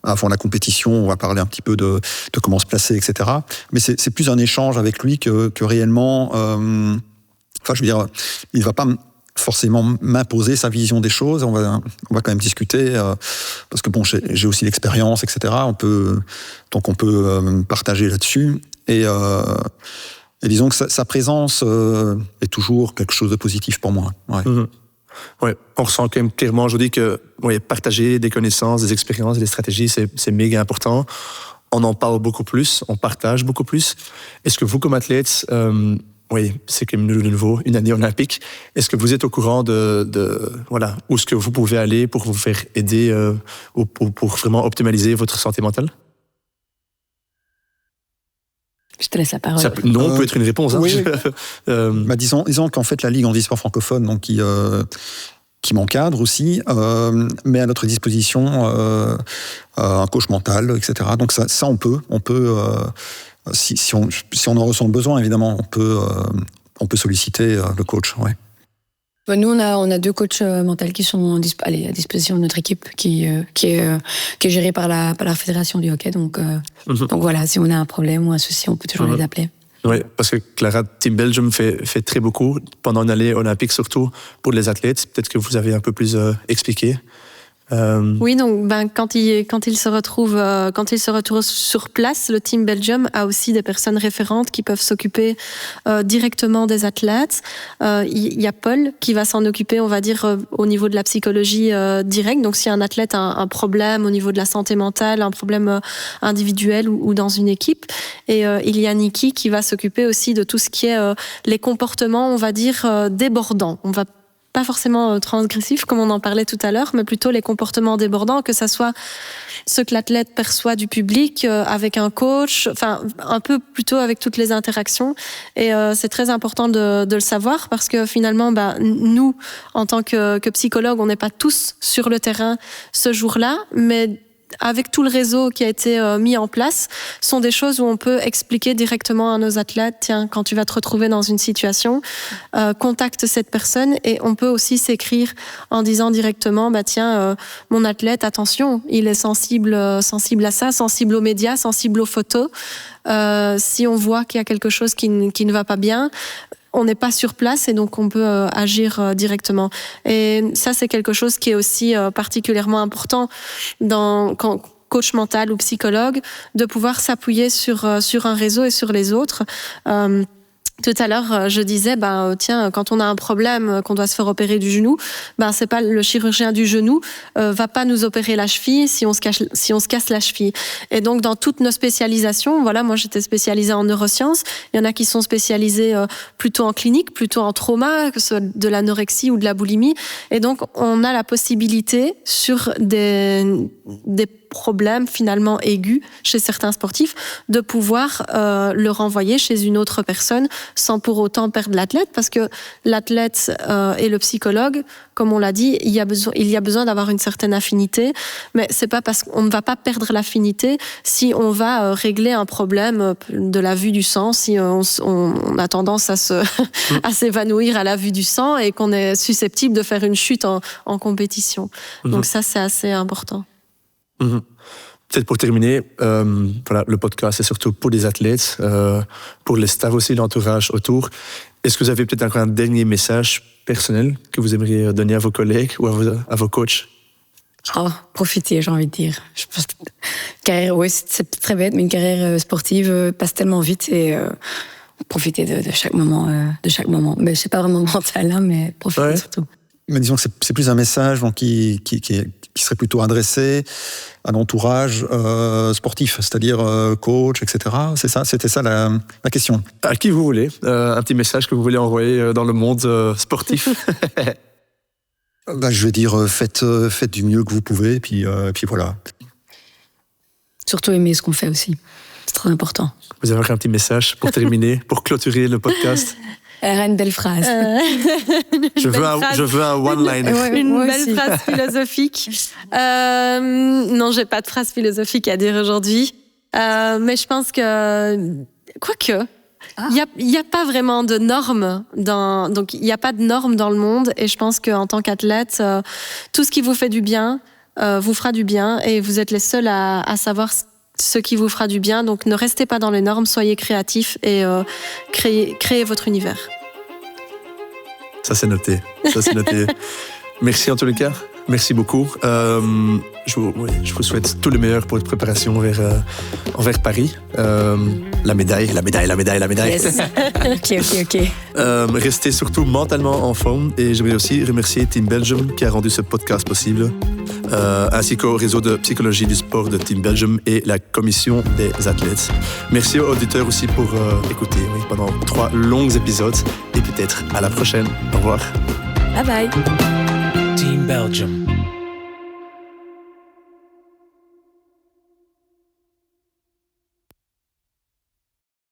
Avant la compétition, on va parler un petit peu de comment se placer, etc. Mais c'est plus un échange avec lui que réellement... je veux dire, il ne va pas forcément m'imposer sa vision des choses. On va quand même discuter, parce que bon, j'ai aussi l'expérience, etc. On peut partager là-dessus. Et disons que sa présence est toujours quelque chose de positif pour moi. Ouais. Mmh. Ouais, on ressent quand même clairement, je dis que partager des connaissances, des expériences, des stratégies, c'est méga important. On en parle beaucoup plus, on partage beaucoup plus. Est-ce que vous, comme athlète, c'est comme de nouveau une année olympique, est-ce que vous êtes au courant où est-ce que vous pouvez aller pour vous faire aider ou pour vraiment optimaliser votre santé mentale? Je te laisse la parole. Non, peut être une réponse. Oui. Disons qu'en fait, la Ligue handisport francophone, donc, qui m'encadre aussi, met à notre disposition un coach mental, etc. Donc ça on peut si on en ressent le besoin, évidemment, on peut solliciter le coach. Ouais. Nous, on a 2 coachs mentaux qui sont à disposition de notre équipe, qui est gérée par la fédération du hockey. Donc voilà, si on a un problème ou un souci, on peut toujours les appeler. Oui, parce que Clara, Team Belgium fait très beaucoup pendant une année olympique, surtout pour les athlètes. Peut-être que vous avez un peu plus expliqué. Oui, donc quand il se retrouve sur place, le Team Belgium a aussi des personnes référentes qui peuvent s'occuper directement des athlètes. Il y a Paul qui va s'en occuper, on va dire, au niveau de la psychologie directe. Donc si un athlète a un problème au niveau de la santé mentale, un problème individuel ou dans une équipe, et il y a Niki qui va s'occuper aussi de tout ce qui est les comportements, on va dire, débordants. On va pas forcément transgressifs, comme on en parlait tout à l'heure, mais plutôt les comportements débordants, que ça soit ce que l'athlète perçoit du public, avec un coach, enfin, un peu plutôt avec toutes les interactions. Et c'est très important de le savoir, parce que finalement, nous, en tant que psychologues, on n'est pas tous sur le terrain ce jour-là, mais avec tout le réseau qui a été mis en place, sont des choses où on peut expliquer directement à nos athlètes, tiens, quand tu vas te retrouver dans une situation, contacte cette personne. Et on peut aussi s'écrire en disant directement, mon athlète, attention, il est sensible à ça, sensible aux médias, sensible aux photos. Si on voit qu'il y a quelque chose qui ne va pas bien, on n'est pas sur place, et donc on peut agir directement. Et ça, c'est quelque chose qui est aussi particulièrement important quand coach mental ou psychologue, de pouvoir s'appuyer sur un réseau et sur les autres. Tout à l'heure, je disais, tiens, quand on a un problème, qu'on doit se faire opérer du genou, c'est pas le chirurgien du genou va pas nous opérer la cheville si on se casse la cheville. Et donc, dans toutes nos spécialisations, voilà, moi j'étais spécialisée en neurosciences. Il y en a qui sont spécialisés plutôt en clinique, plutôt en trauma, que ce soit de l'anorexie ou de la boulimie. Et donc, on a la possibilité sur des problèmes finalement aigus chez certains sportifs de pouvoir le renvoyer chez une autre personne sans pour autant perdre l'athlète, parce que l'athlète et le psychologue, comme on l'a dit, il y a besoin d'avoir une certaine affinité, mais c'est pas parce qu'on ne va pas perdre l'affinité si on va régler un problème de la vue du sang, si on a tendance à s'évanouir à la vue du sang et qu'on est susceptible de faire une chute en compétition. Donc ça, c'est assez important. Peut-être pour terminer, le podcast est surtout pour les athlètes, pour les staffs aussi, l'entourage autour. Est-ce que vous avez peut-être encore un dernier message personnel que vous aimeriez donner à vos collègues ou à vos coachs? Profiter, j'ai envie de dire. Je pense que carrière, c'est très bête, mais une carrière sportive passe tellement vite et profiter de chaque moment. Mais c'est pas vraiment mental, mais profiter surtout. Mais disons que c'est plus un message qui serait plutôt adressé à l'entourage sportif, c'est-à-dire coach, etc. C'était ça la question. À qui vous voulez, un petit message que vous voulez envoyer dans le monde sportif? Je vais dire, faites du mieux que vous pouvez, puis voilà. Surtout aimer ce qu'on fait aussi, c'est très important. Vous avez un petit message pour terminer, pour clôturer le podcast? Une belle phrase. Je veux un one-liner. Une belle phrase philosophique. Non, j'ai pas de phrase philosophique à dire aujourd'hui. Mais je pense que, quoique, il y a pas vraiment de normes donc il y a pas de normes dans le monde. Et je pense qu'en tant qu'athlète, tout ce qui vous fait du bien vous fera du bien, et vous êtes les seuls à savoir ce qui vous fera du bien. Donc ne restez pas dans les normes, soyez créatifs et créez votre univers. Ça c'est noté. Merci en tous les cas. Merci beaucoup. Je vous souhaite tout le meilleur pour votre préparation envers Paris. La médaille. Yes. Ok. Restez surtout mentalement en forme, et je voudrais aussi remercier Team Belgium qui a rendu ce podcast possible, ainsi qu'au réseau de psychologie du sport de Team Belgium et la commission des athlètes. Merci aux auditeurs aussi pour écouter pendant 3 longs épisodes, et peut-être à la prochaine. Au revoir. Bye bye. Team Belgium.